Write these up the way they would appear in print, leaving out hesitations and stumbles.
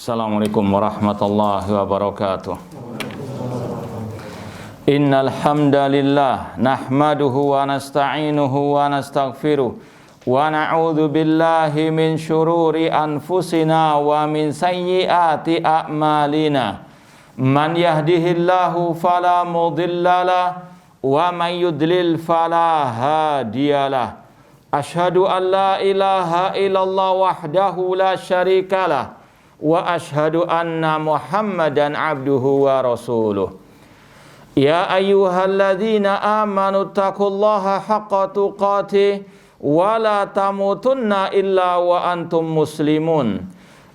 Assalamualaikum warahmatullahi wabarakatuh. Innal hamdalillah nahmaduhu wa nasta'inuhu wa nastaghfiruh wa na'udzu billahi min syururi anfusina wa min sayyiati a'malina. Man yahdihillahu fala mudhillalah wa man yudlil fala hadiyalah. Asyhadu an la ilaha illallah wahdahu la syarikalah wa asyhadu anna Muhammadan abduhu wa rasuluh. Ya ayyuhalladzina amanu taqullaha haqqa tuqatih wa la tamutunna illa wa antum muslimun.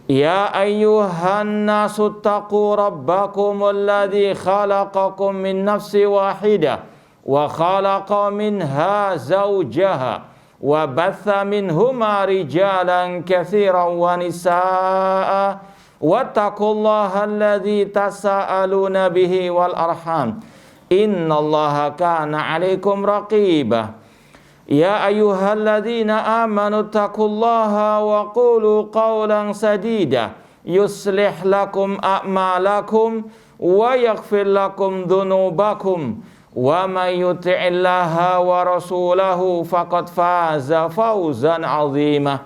Ya ayyuhan nasu taqu rabbakumul ladzi khalaqakum min nafsin wahidah wa khalaqa minha zawjaha wa batha minhuma rijalan katsiran wa nisaa wattaqullaha alladzi tasaaluna bihi wal arham innallaha kana 'alaikum raqiba. Ya ayyuhalladzina amanu taqullaha wa qulu qawlan sadida yuslih lakum a'malakum wa yaghfir lakum dhunubakum wa may yuti'illaha wa rasulahu faqad faza fawzan 'azima.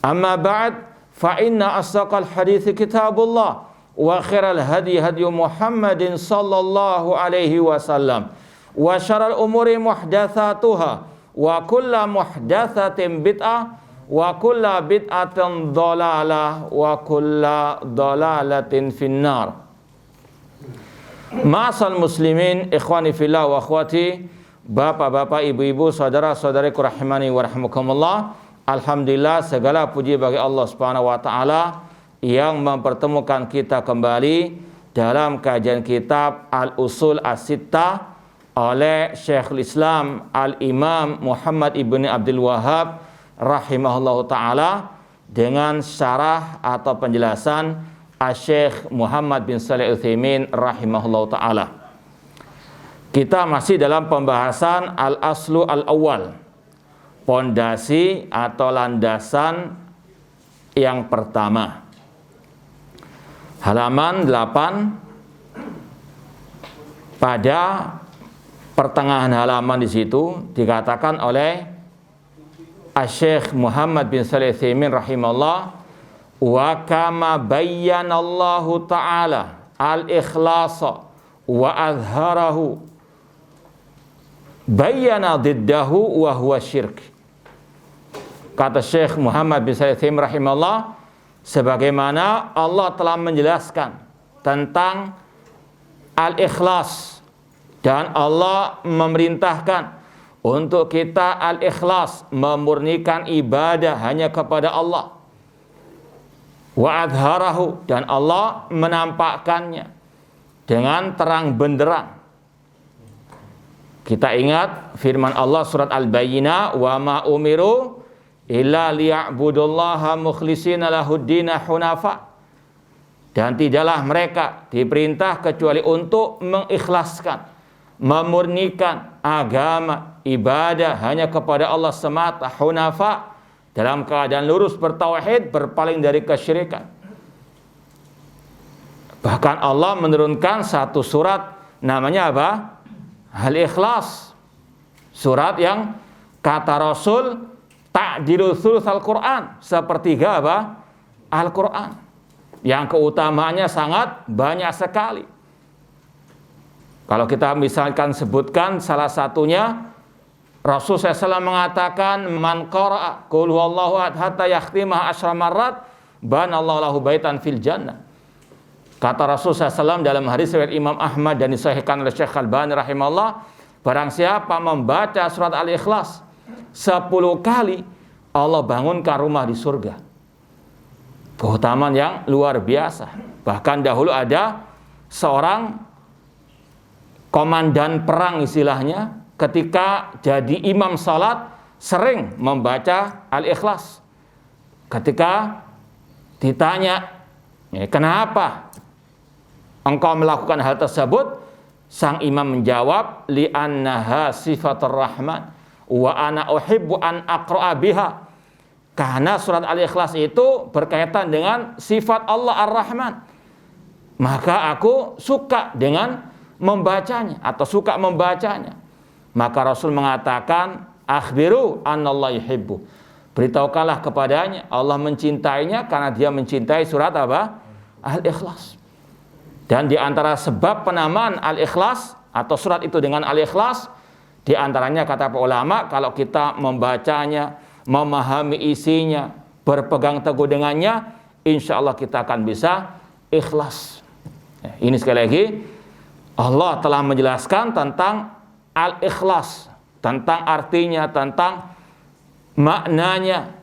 Amma ba'd, fa inna asdaqal hadithi kitabullah wa khairal hadi hadi Muhammadin sallallahu alaihi wasallam wa syarrul umuri muhdatsatuha wa kullu muhdatsatin bid'ah wa kullu bid'atin dhalalah wa kullu dhalalatin finnar. Ma'asal muslimin, ikhwani fillah wa akhwati, bapak-bapak, ibu-ibu, saudara-saudariku rahimani wa rahimakumullah. Alhamdulillah, segala puji bagi Allah Subhanahu wa taala yang mempertemukan kita kembali dalam kajian kitab Al-Usul As-Sittah oleh Syekhul Islam Al-Imam Muhammad ibn Abdul Wahhab rahimahullahu taala dengan syarah atau penjelasan Syekh Muhammad bin Shalih Al-Utsaimin rahimahullahu ta'ala. Kita masih dalam pembahasan al-aslu al-awwal, pondasi atau landasan yang pertama. Halaman 8, pada pertengahan halaman di situ dikatakan oleh Syekh Muhammad bin Shalih Al-Utsaimin rahimahullah, wa kama bayyanallahu ta'ala al-ikhlasa wa azharahu bayyana diddahu wa huwa syirk. Kata Syekh Muhammad bin Shalih Al-Utsaimin rahimahullah, sebagaimana Allah telah menjelaskan tentang al-ikhlas dan Allah memerintahkan untuk kita al-ikhlas, memurnikan ibadah hanya kepada Allah. Wa adharahu, dan Allah menampakkannya dengan terang benderang. Kita ingat firman Allah surat Al-Bayyinah, wa ma umiru illa liya'budullaha mukhlishina lahuddina hunafa. Dan tidaklah mereka diperintah kecuali untuk mengikhlaskan, memurnikan agama, ibadah hanya kepada Allah semata, hunafa, dalam keadaan lurus bertauhid, berpaling dari kesyirikan. Bahkan Allah menurunkan satu surat, namanya apa? Al-Ikhlas. Surat yang kata Rasul ta'dilu thulutsal Quran, sepertiga apa? Al-Quran. Yang keutamaannya sangat banyak sekali. Kalau kita misalkan sebutkan salah satunya, Rasul SAW mengatakan, man qara'a qul huwallahu ahad hatta yakhtimah asyra marrat banallahu lahu baitan fil jannah. Kata Rasul SAW dalam hadis riwayat Imam Ahmad dan disahihkan oleh Syekh Al-Albani rahimahullah, barang siapa membaca surat Al-Ikhlas 10 kali, Allah bangunkan rumah di surga. Keutamaan yang luar biasa. Bahkan dahulu ada seorang komandan perang istilahnya, ketika jadi imam salat sering membaca Al-Ikhlas. Ketika ditanya, kenapa engkau melakukan hal tersebut? Sang imam menjawab, li'annaha sifatur rahman wa ana uhibbu an aqra'a biha. Karena surat Al-Ikhlas itu berkaitan dengan sifat Allah Ar-Rahman. Maka aku suka dengan membacanya atau suka membacanya. Maka Rasul mengatakan, akhbiru anallahu yuhibbu. Beritahukanlah kepadanya Allah mencintainya karena dia mencintai surat apa? Al-Ikhlas. Dan di antara sebab penamaan Al-Ikhlas atau surat itu dengan Al-Ikhlas, di antaranya kata para ulama, kalau kita membacanya, memahami isinya, berpegang teguh dengannya, insya Allah kita akan bisa ikhlas. Ini sekali lagi, Allah telah menjelaskan tentang Al-Ikhlas, tentang artinya, tentang maknanya.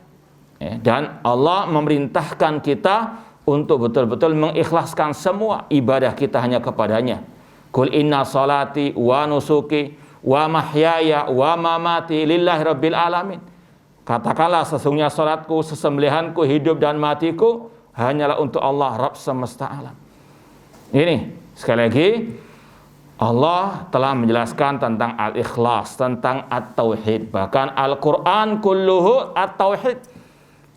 Dan Allah memerintahkan kita untuk betul-betul mengikhlaskan semua ibadah kita hanya kepadanya. Qul inna salati wa nusuki wa mahyaya wa mamati lillahi rabbil alamin. Katakanlah sesungguhnya salatku, sesembelihanku, hidup dan matiku hanyalah untuk Allah Rabb semesta alam. Ini sekali lagi Allah telah menjelaskan tentang Al-Ikhlas, tentang At-Tauhid. Bahkan Al-Quran kulluhu At-Tauhid.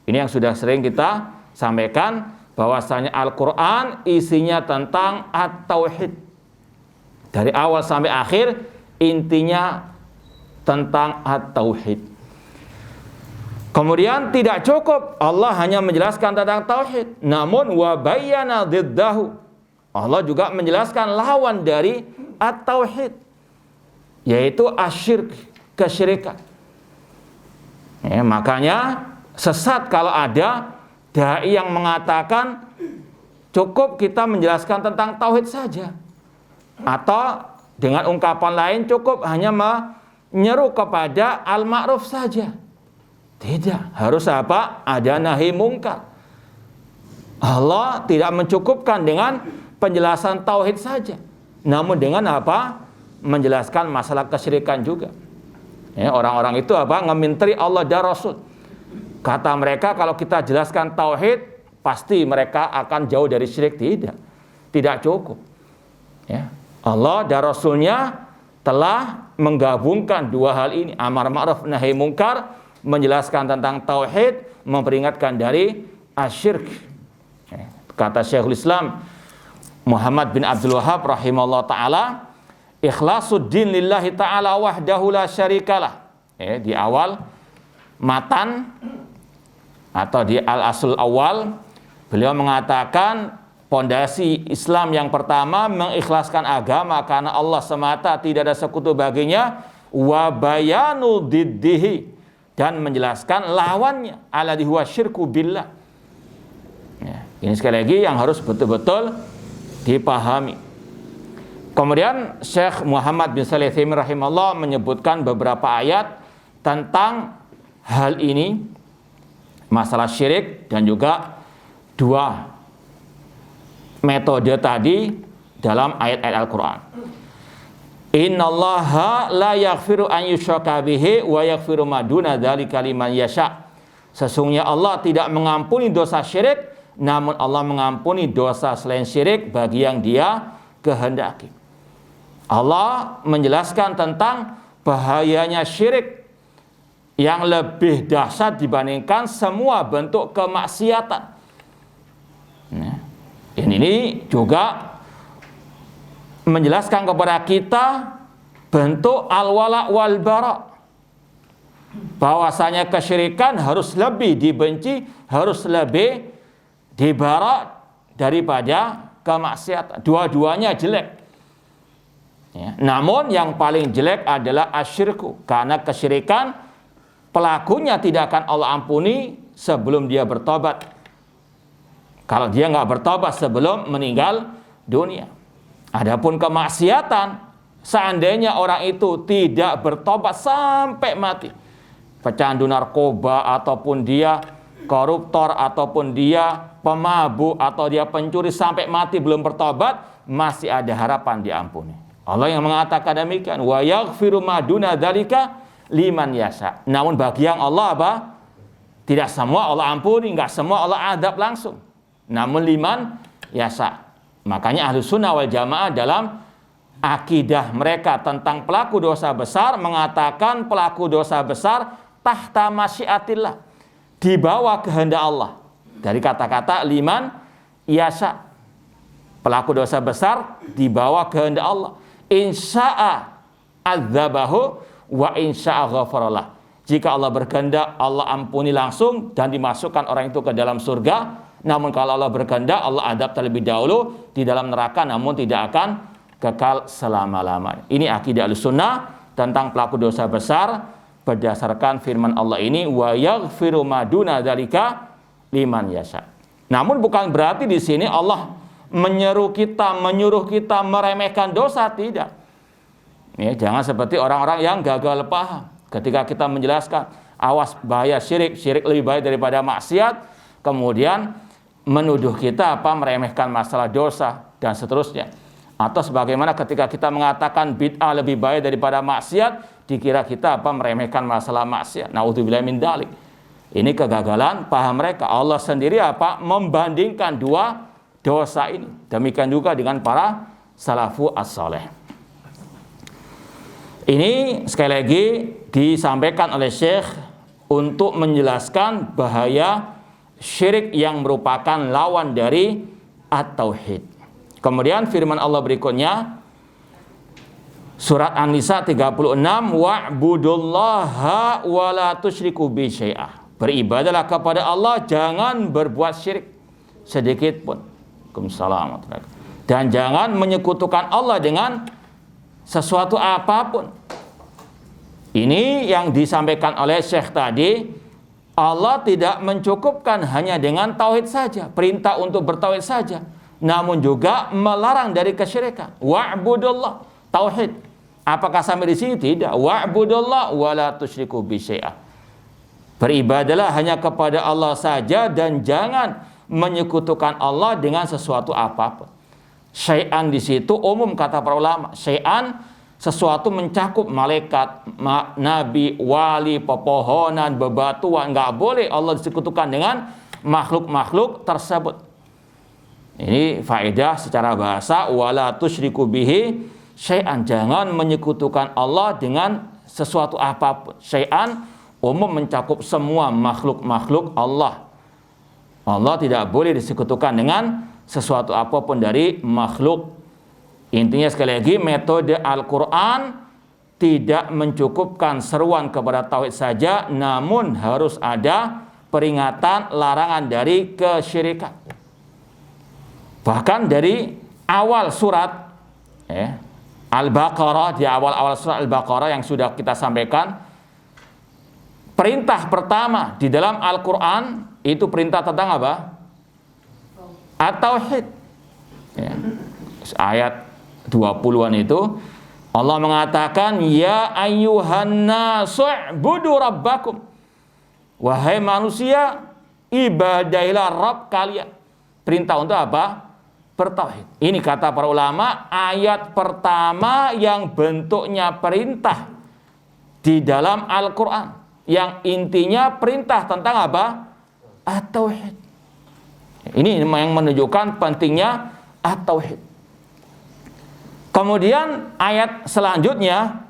Ini yang sudah sering kita sampaikan, bahwasanya Al-Quran isinya tentang At-Tauhid. Dari awal sampai akhir intinya tentang At-Tauhid. Kemudian tidak cukup Allah hanya menjelaskan tentang Tauhid, namun wa bayyana diddahu. Allah juga menjelaskan lawan dari At-Tauhid, yaitu asyirk, kesyirikan. Makanya sesat kalau ada dai yang mengatakan cukup kita menjelaskan tentang tauhid saja, atau dengan ungkapan lain cukup hanya menyeru kepada al-ma'ruf saja. Tidak, harus apa? Ada nahi mungkar. Allah tidak mencukupkan dengan penjelasan tauhid saja, namun dengan apa? Menjelaskan masalah kesyirikan juga. Orang-orang itu apa? Ngemintri Allah dan Rasul. Kata mereka kalau kita jelaskan tauhid, pasti mereka akan jauh dari syirik. Tidak cukup. Allah dan Rasulnya telah menggabungkan dua hal ini, amar ma'ruf nahi mungkar, menjelaskan tentang tauhid, memperingatkan dari asyirk. Kata Syekhul Islam Muhammad bin Abdul Wahhab rahimahullah ta'ala, ikhlasuddin lillahi ta'ala wahdahu la syarikalah. Di awal matan atau di al-asul awal, beliau mengatakan pondasi Islam yang pertama mengikhlaskan agama karena Allah semata, tidak ada sekutu baginya, wa bayanu diddihi, dan menjelaskan lawannya, alladhi huwa syirku billah. Ini sekali lagi yang harus betul-betul dipahami. Kemudian Syekh Muhammad bin Shalih Al-Utsaimin rahimahullah menyebutkan beberapa ayat tentang hal ini, masalah syirik, dan juga dua metode tadi dalam ayat-ayat Al-Quran. Innallaha la yaghfiru an yushraka bihi wa yaghfiru ma duna dzalika liman yasha. Sesungguhnya Allah tidak mengampuni dosa syirik, namun Allah mengampuni dosa selain syirik bagi yang Dia kehendaki. Allah menjelaskan tentang bahayanya syirik yang lebih dahsyat dibandingkan semua bentuk kemaksiatan. Ini juga menjelaskan kepada kita bentuk al-wala wal bara, bahwasanya kesyirikan harus lebih dibenci, harus lebih dibara daripada kemaksiatan. Dua-duanya jelek. Namun yang paling jelek adalah asyirku, karena kesyirikan pelakunya tidak akan Allah ampuni sebelum dia bertobat. Kalau dia nggak bertobat sebelum meninggal dunia. Adapun kemaksiatan, seandainya orang itu tidak bertobat sampai mati, pecandu narkoba, ataupun dia koruptor, ataupun dia pemabuk, atau dia pencuri, sampai mati belum bertobat, masih ada harapan diampuni. Allah yang mengatakan demikian, wa yaghfiru ma duna dzalika liman yasha. Namun bagi yang Allah apa? Tidak semua Allah ampuni, enggak semua Allah adab langsung. Namun liman yasha. Makanya Ahlus Sunnah wal Jamaah dalam akidah mereka tentang pelaku dosa besar mengatakan pelaku dosa besar tahta masyiatillah, di bawah kehendak Allah. Dari kata-kata liman yasha, pelaku dosa besar di bawah kehendak Allah. Insya'a adzabahu wa insya'a ghafaralah. Jika Allah berkehendak, Allah ampuni langsung dan dimasukkan orang itu ke dalam surga. Namun kalau Allah berkehendak, Allah adab terlebih dahulu di dalam neraka, namun tidak akan kekal selama-lamanya. Ini akidah Ahlussunnah tentang pelaku dosa besar berdasarkan firman Allah ini, wa yaghfiru ma duna dzalika liman yasha. Namun bukan berarti di sini Allah menyuruh kita meremehkan dosa, tidak. Ya, jangan seperti orang-orang yang gagal paham ketika kita menjelaskan awas bahaya syirik lebih baik daripada maksiat, kemudian menuduh kita meremehkan masalah dosa dan seterusnya. Atau sebagaimana ketika kita mengatakan bid'ah lebih baik daripada maksiat, dikira kita meremehkan masalah maksiat. Naudzubillahi min dzalik. Ini kegagalan paham mereka. Allah sendiri membandingkan dua dosa ini. Demikian juga dengan para salafu as-saleh. Ini sekali lagi disampaikan oleh Syekh untuk menjelaskan bahaya syirik yang merupakan lawan dari at-tauhid. Kemudian firman Allah berikutnya, surat An-Nisa 36, wa'budullaha wa la tusyriku bi syai'ah. Beribadalah kepada Allah, jangan berbuat syirik sedikit pun. Waalaikumsalam. Dan jangan menyekutukan Allah dengan sesuatu apapun. Ini yang disampaikan oleh Syekh tadi. Allah tidak mencukupkan hanya dengan tauhid saja, perintah untuk bertauhid saja, namun juga melarang dari kesyirikan. Wa'budullah, tauhid. Apakah sampai di sini? Tidak. Wa'budullah wa la tusyriku bi syai'ah. Beribadalah hanya kepada Allah saja dan jangan menyekutukan Allah dengan sesuatu apapun. Syai'an di situ umum kata para ulama. Syai'an sesuatu mencakup malaikat, nabi, wali, pepohonan, bebatuan. Nggak boleh Allah disekutukan dengan makhluk-makhluk tersebut. Ini faedah secara bahasa, wala tusyriku bihi syai'an. Jangan menyekutukan Allah dengan sesuatu apapun. Syai'an umum mencakup semua makhluk-makhluk Allah. Allah tidak boleh disekutukan dengan sesuatu apapun dari makhluk. Intinya sekali lagi, metode Al-Quran tidak mencukupkan seruan kepada tauhid saja, namun harus ada peringatan larangan dari kesyirikan. Bahkan dari awal surat Al-Baqarah, di awal-awal surat Al-Baqarah yang sudah kita sampaikan, perintah pertama di dalam Al-Quran itu perintah tentang apa? At-tauhid. Ayat 20-an itu Allah mengatakan, ya ayyuhan nasu u'budu rabbakum. Wahai manusia, ibadahilah Rabb kalian. Perintah untuk apa? Bertauhid. Ini kata para ulama, ayat pertama yang bentuknya perintah di dalam Al-Quran, yang intinya perintah tentang apa? At-tauhid. Ini yang menunjukkan pentingnya at-tauhid. Kemudian ayat selanjutnya,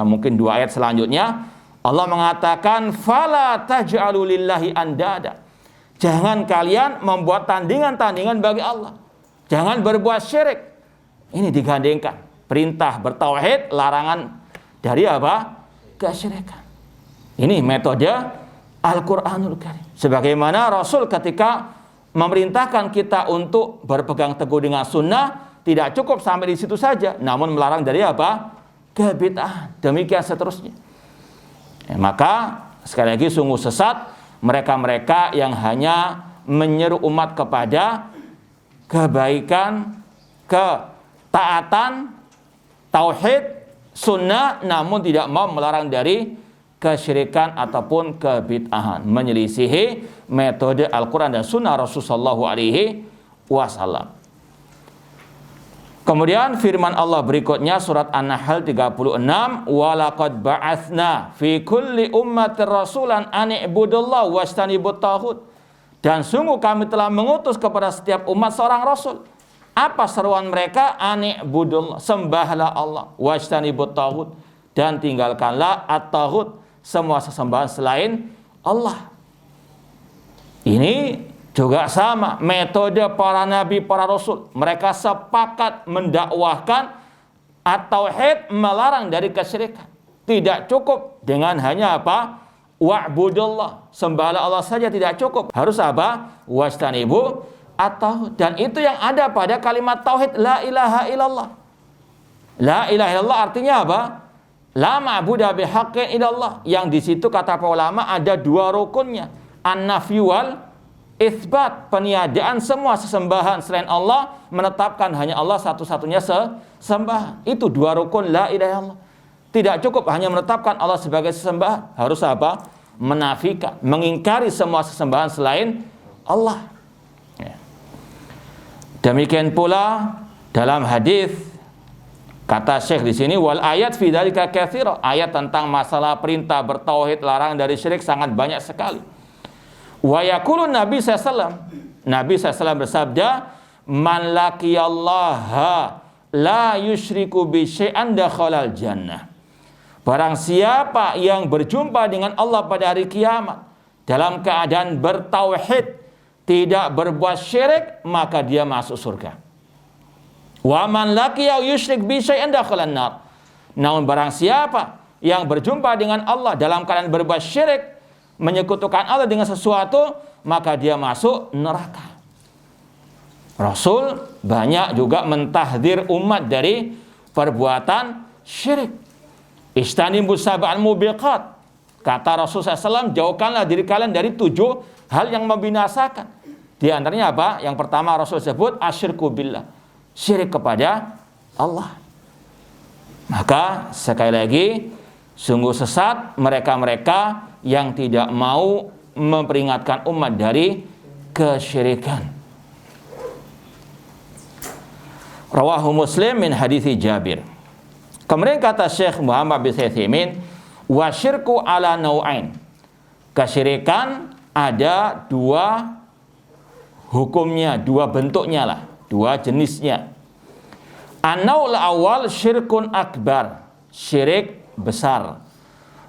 mungkin 2 ayat selanjutnya, Allah mengatakan, fala taj'alu lillahi andada. Jangan kalian membuat tandingan-tandingan bagi Allah. Jangan berbuat syirik. Ini digandengkan. Perintah bertauhid, larangan dari apa? Kesyirikan. Ini metode Al-Quranul Karim. Sebagaimana Rasul ketika memerintahkan kita untuk berpegang teguh dengan sunnah, tidak cukup sampai di situ saja, namun melarang dari apa? Kebid'ahan. Demikian seterusnya. Maka sekali lagi sungguh sesat mereka-mereka yang hanya menyeru umat kepada kebaikan, ketaatan, tauhid, sunnah, namun tidak mau melarang dari kesyirikan ataupun kebid'ahan, menyelisihi metode Al-Quran dan sunnah Rasulullah SAW. Kemudian firman Allah berikutnya surat An-Nahl 36, walaqad ba'atsna fi kulli ummatir rasulan an i'budullaha wastanibut taghut. Dan sungguh kami telah mengutus kepada setiap umat seorang rasul. Apa seruan mereka? An i'budullah, sembahlah Allah, wastanibut taghut, dan tinggalkanlah at-taghut, semua sesembahan selain Allah. Ini juga sama metode para nabi, para rasul. Mereka sepakat mendakwahkan at-tauhid, melarang dari kesyirikan. Tidak cukup dengan hanya apa? Wa'budullah, sembahlah Allah saja tidak cukup. Harus apa? Wastanibu atau, dan itu yang ada pada kalimat tauhid la ilaha illallah. La ilaha illallah artinya apa? La ma'budu bihaqqin illallah. Yang di situ kata para ulama ada dua rukunnya. An-nafyu wal itsbat, peniadaan semua sesembahan selain Allah, menetapkan hanya Allah satu-satunya sesembahan. Itu dua rukun la ilaha illallah. Tidak cukup hanya menetapkan Allah sebagai sesembahan, harus apa? Menafikan, mengingkari semua sesembahan selain Allah. Ya. Demikian pula dalam hadis kata Syekh di sini, wal ayat fi dzalika katsira. Ayat tentang masalah perintah bertauhid, larangan dari syirik sangat banyak sekali. Wa yaqulu Nabi SAW, Nabi SAW bersabda, man laqiyallaha la yusyriku bi syai'an dakhalal jannah. Barang siapa yang berjumpa dengan Allah pada hari kiamat dalam keadaan bertauhid, tidak berbuat syirik, maka dia masuk surga. Wa man laqiya yusyrik bi syai'an dakhalan nar. Namun barang siapa yang berjumpa dengan Allah dalam keadaan berbuat syirik, menyekutukan Allah dengan sesuatu, maka dia masuk neraka. Rasul banyak juga mentahdzir umat dari perbuatan syirik. Istanibu sab'al mubiqat. Kata Rasul SAW, jauhkanlah diri kalian dari 7 hal yang membinasakan. Di antaranya apa? Yang pertama Rasul sebut asyirku billah, syirik kepada Allah. Maka sekali lagi, sungguh sesat mereka-mereka yang tidak mau memperingatkan umat dari kesyirikan. Rawahu Muslim min hadithi Jabir. Kemudian kata Syekh Muhammad bin Utsaimin, wa syirku ala nau'ain. Kesyirikan ada 2 hukumnya, 2 bentuknya lah, 2 jenisnya. An-naul awal syirkun akbar, syirik besar.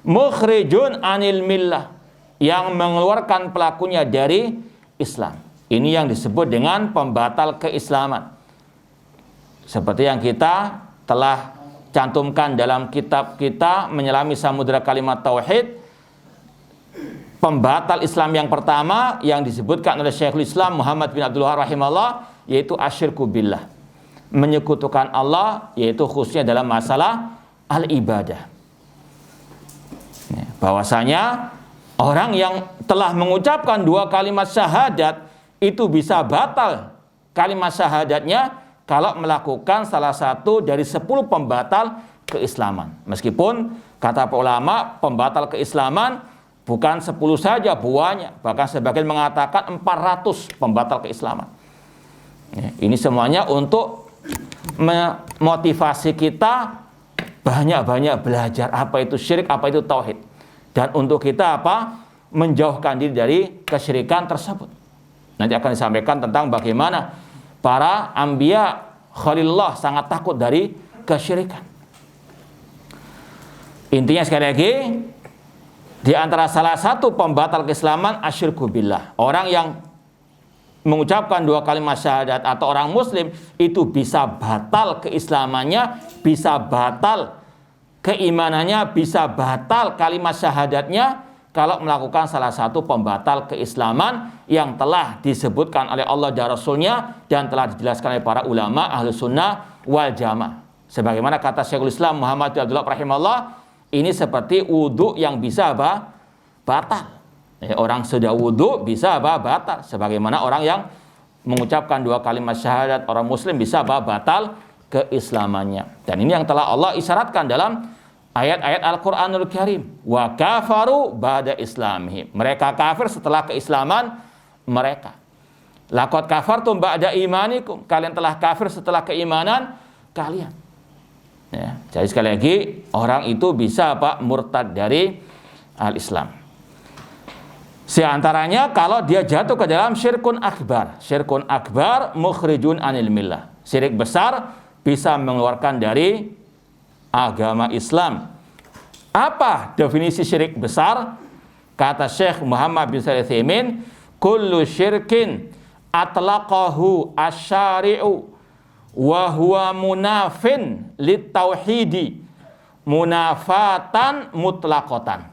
Mukhrijun anil millah, yang mengeluarkan pelakunya dari Islam. Ini yang disebut dengan pembatal keislaman. Seperti yang kita telah cantumkan dalam kitab kita Menyelami Samudra Kalimat Tauhid, pembatal Islam yang pertama yang disebutkan oleh Syekhul Islam Muhammad bin Abdul Wahhab rahimahullah, yaitu asyirku billah, menyekutukan Allah, yaitu khususnya dalam masalah al-ibadah. Bahwasanya orang yang telah mengucapkan 2 kalimat syahadat itu bisa batal kalimat syahadatnya kalau melakukan salah satu dari 10 pembatal keislaman. Meskipun kata para ulama, pembatal keislaman bukan 10 saja, buahnya, bahkan sebagian mengatakan 400 pembatal keislaman. Ini semuanya untuk memotivasi kita banyak-banyak belajar apa itu syirik, apa itu tauhid. Dan untuk kita apa? Menjauhkan diri dari kesyirikan tersebut. Nanti akan disampaikan tentang bagaimana para anbiya Khalilullah sangat takut dari kesyirikan. Intinya sekali lagi, di antara salah satu pembatal keislaman asyirku billah. Orang yang mengucapkan 2 kalimat syahadat atau orang muslim itu bisa batal keislamannya, bisa batal keimanannya, bisa batal kalimat syahadatnya kalau melakukan salah satu pembatal keislaman yang telah disebutkan oleh Allah dan Rasulnya dan telah dijelaskan oleh para ulama ahlu sunnah wal jamaah. Sebagaimana kata Syekhul Islam Muhammad bin Abdul Wahhab rahimahullah, ini seperti wudhu yang bisa batal. Orang sudah wudhu bisa batal. Sebagaimana orang yang mengucapkan 2 kalimat syahadat, orang muslim bisa batal keislamannya. Dan ini yang telah Allah isyaratkan dalam ayat-ayat Al-Quranul Karim. Wa kafaru ba'da islamihim. Mereka kafir setelah keislaman mereka. Laqad kafartum ba'da imanikum. Kalian telah kafir setelah keimanan kalian. Ya, jadi sekali lagi, orang itu bisa murtad dari al-Islam. Di antaranya kalau dia jatuh ke dalam syirkun akbar. Syirkun akbar mukhrijun anil millah. Syirik besar bisa mengeluarkan dari agama Islam. Apa definisi syirik besar? Kata Syekh Muhammad bin Utsaimin, kullu syirkin atlaqahu asyari'u wa huwa munafin litauhidi munafatan mutlaqatan.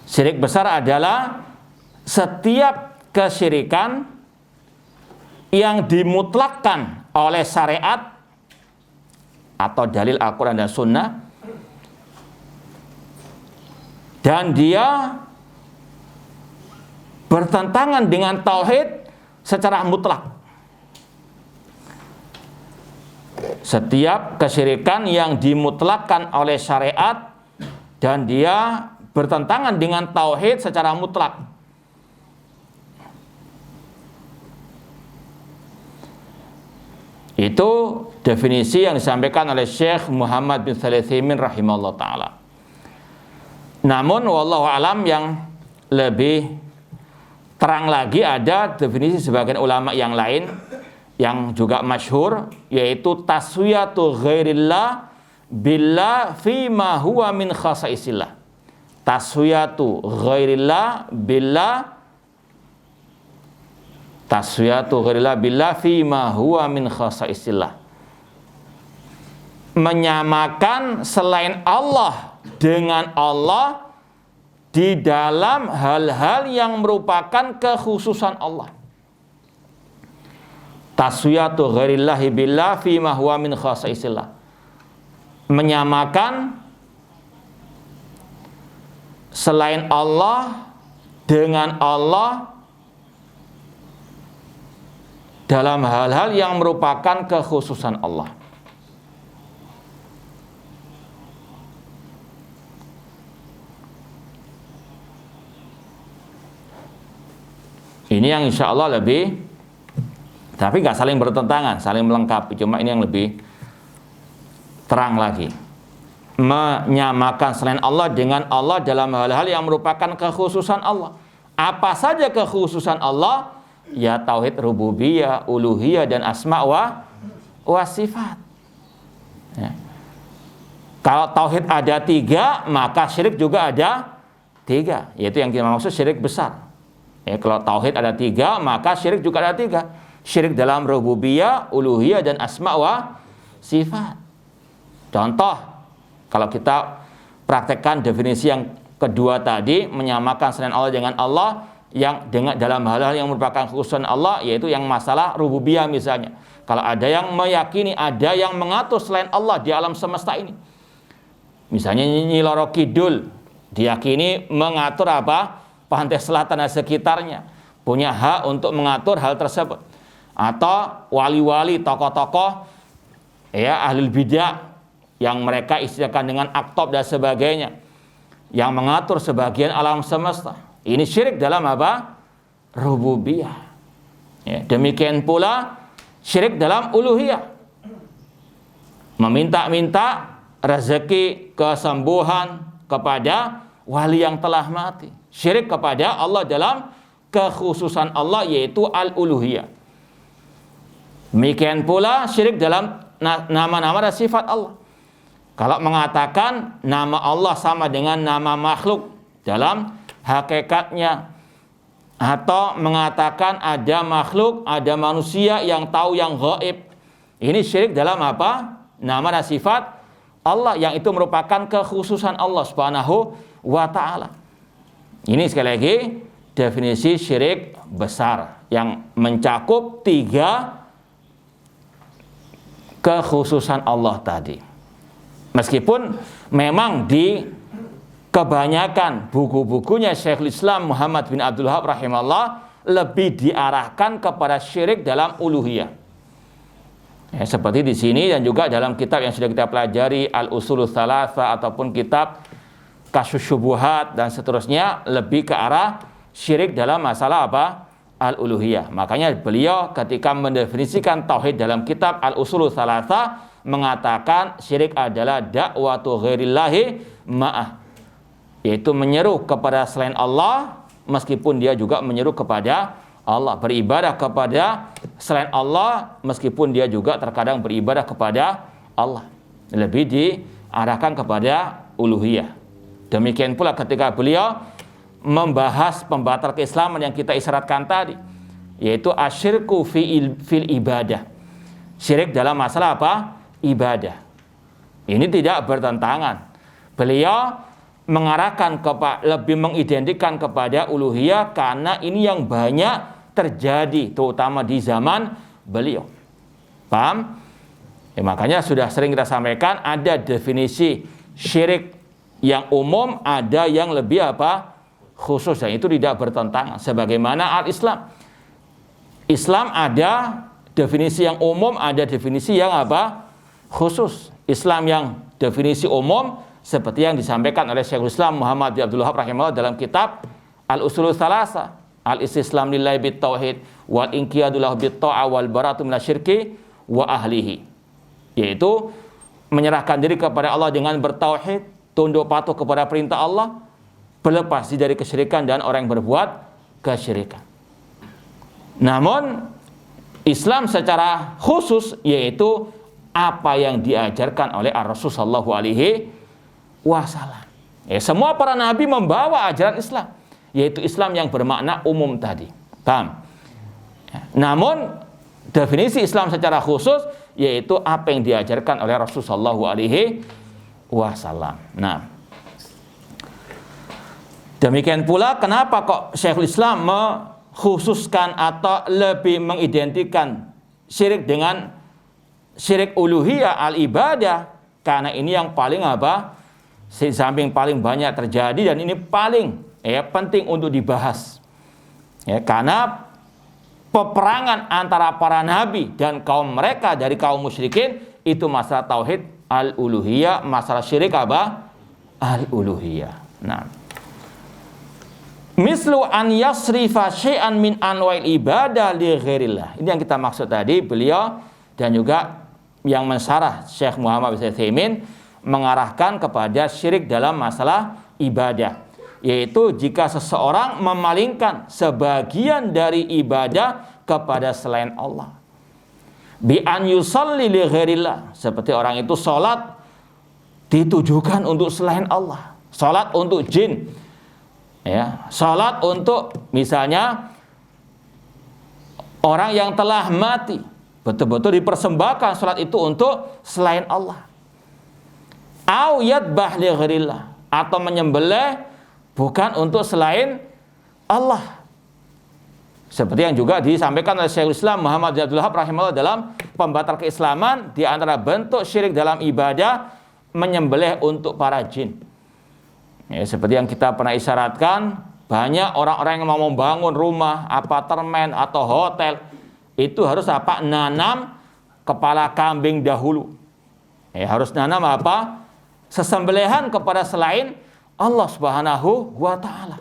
Syirik besar adalah setiap kesyirikan yang dimutlakkan oleh syariat atau dalil Al-Quran dan Sunnah, dan dia bertentangan dengan tauhid secara mutlak. Setiap kesyirikan yang dimutlakkan oleh syariat dan dia bertentangan dengan tauhid secara mutlak. Itu definisi yang disampaikan oleh Syekh Muhammad bin Shalih Al-Utsaimin rahimahullah ta'ala. Namun wallahu alam, yang lebih terang lagi ada definisi sebagian ulama yang lain yang juga masyhur, yaitu taswiyatu ghairillah billah fima huwa min khasaisillah. Taswiyatu ghairillah billah, taswiyatu ghairillah billah fima huwa min khasaisillah. Menyamakan selain Allah dengan Allah di dalam hal-hal yang merupakan kekhususan Allah. Taswiyatu ghairillahi billah fima huwa min khasaisillah. Menyamakan selain Allah dengan Allah dalam hal-hal yang merupakan kekhususan Allah. Ini yang insya Allah lebih, tapi nggak saling bertentangan, saling melengkapi. Cuma ini yang lebih terang lagi. Menyamakan selain Allah dengan Allah dalam hal-hal yang merupakan kekhususan Allah. Apa saja kekhususan Allah? Ya tauhid rububiyah, uluhiyah, dan asma wa sifat. Ya. Kalau tauhid ada 3, maka syirik juga ada 3, yaitu yang kita maksud syirik besar. Ya, kalau tauhid ada 3, maka syirik juga ada 3. Syirik dalam rububiyah, uluhiyah, dan asma wa sifat. Contoh, kalau kita praktekkan definisi yang kedua tadi, menyamakan selain Allah dengan Allah yang dengan dalam hal-hal yang merupakan kekhususan Allah, yaitu yang masalah rububiyah misalnya. Kalau ada yang meyakini ada yang mengatur selain Allah di alam semesta ini, misalnya Nyi Loro Kidul diyakini mengatur apa? Pantai selatan dan sekitarnya, punya hak untuk mengatur hal tersebut. Atau wali-wali, tokoh-tokoh ya ahlul bidah yang mereka istilahkan dengan aktob dan sebagainya, yang mengatur sebagian alam semesta. Ini syirik dalam apa? Rububiyah. Ya, demikian pula syirik dalam uluhiyah. Meminta-minta rezeki, kesembuhan kepada wali yang telah mati. Syirik kepada Allah dalam kekhususan Allah, yaitu al-uluhiyah. Demikian pula syirik dalam nama-nama dan sifat Allah. Kalau mengatakan nama Allah sama dengan nama makhluk dalam hakikatnya, atau mengatakan ada makhluk, ada manusia yang tahu yang gaib, ini syirik dalam apa? Nama dan sifat Allah, yang itu merupakan kekhususan Allah Subhanahu wa ta'ala. Ini sekali lagi definisi syirik besar yang mencakup 3 kekhususan Allah tadi. Meskipun memang di kebanyakan buku-bukunya Syekhul Islam Muhammad bin Abdul Wahhab rahimahullah lebih diarahkan kepada syirik dalam uluhiyah. Ya, seperti di sini dan juga dalam kitab yang sudah kita pelajari Al-Usulul Tsalatsa ataupun kitab Kasyfus Syubuhat dan seterusnya, lebih ke arah syirik dalam masalah apa? Al-uluhiyah. Makanya beliau ketika mendefinisikan tauhid dalam kitab Al-Usulul Tsalatsa mengatakan syirik adalah da'watu ghairillahi ma'ah, yaitu menyeru kepada selain Allah meskipun dia juga menyeru kepada Allah, beribadah kepada selain Allah meskipun dia juga terkadang beribadah kepada Allah. Lebih diarahkan kepada uluhiyah. Demikian pula ketika beliau membahas pembatal keislaman yang kita isyaratkan tadi, yaitu asyirku fil ibadah. Syirik dalam masalah apa? Ibadah. Ini tidak bertentangan. Beliau mengarahkan lebih mengidentikan kepada uluhiyah karena ini yang banyak terjadi terutama di zaman beliau. Paham? Ya, makanya sudah sering kita sampaikan ada definisi syirik yang umum, ada yang lebih apa? Khusus, dan itu tidak bertentangan. Sebagaimana al-Islam. Islam ada definisi yang umum, ada definisi yang apa? Khusus. Islam yang definisi umum seperti yang disampaikan oleh Syekhul Islam Muhammad bin Abdul Wahhab rahimahullah dalam kitab Al-Usulul Tsalatsa, al-istislam lillahi bit tauhid wal inqiyadu lahu bit ta'ah wal baratu minasyirki wa ahlihi. Yaitu menyerahkan diri kepada Allah dengan bertauhid, tunduk patuh kepada perintah Allah, berlepas dari kesyirikan dan orang yang berbuat kesyirikan. Namun Islam secara khusus yaitu apa yang diajarkan oleh Rasul sallallahu alaihi wasallam. Ya, semua para nabi membawa ajaran Islam, yaitu Islam yang bermakna umum tadi. Paham? Ya. Namun definisi Islam secara khusus yaitu apa yang diajarkan oleh Rasul sallallahu alaihi wasallam. Nah, demikian pula kenapa kok Syekhul Islam mengkhususkan atau lebih mengidentikan syirik dengan syirik uluhiyah al-ibadah, karena ini yang paling apa? Samping paling banyak terjadi dan ini paling penting untuk dibahas. Ya, karena peperangan antara para nabi dan kaum mereka dari kaum musyrikin itu masalah tauhid al-uluhiyah, masalah syirik apa? Al-uluhiyah. Nah, mislu an yasrifa syai'an min anwa'il ibadah li ghairillah. Ini yang kita maksud tadi, beliau dan juga yang mensyarah Syekh Muhammad bin Utsaimin mengarahkan kepada syirik dalam masalah ibadah, yaitu jika seseorang memalingkan sebagian dari ibadah kepada selain Allah. Bi an yusalli li ghairillah, seperti orang itu salat ditujukan untuk selain Allah, salat untuk jin, ya, salat untuk misalnya orang yang telah mati, betul-betul dipersembahkan salat itu untuk selain Allah. Au yadbah li ghairillah, atau menyembelih bukan untuk selain Allah. Seperti yang juga disampaikan oleh Syekhul Islam Muhammad bin Abdul Wahhab rahimahullah dalam pembatal keislaman, di antara bentuk syirik dalam ibadah menyembelih untuk para jin. Ya, seperti yang kita pernah isyaratkan, banyak orang-orang yang mau membangun rumah, apartemen atau hotel, itu harus apa? Nanam kepala kambing dahulu. Ya, harus nanam apa? Sesembelihan kepada selain Allah Subhanahu wa taala.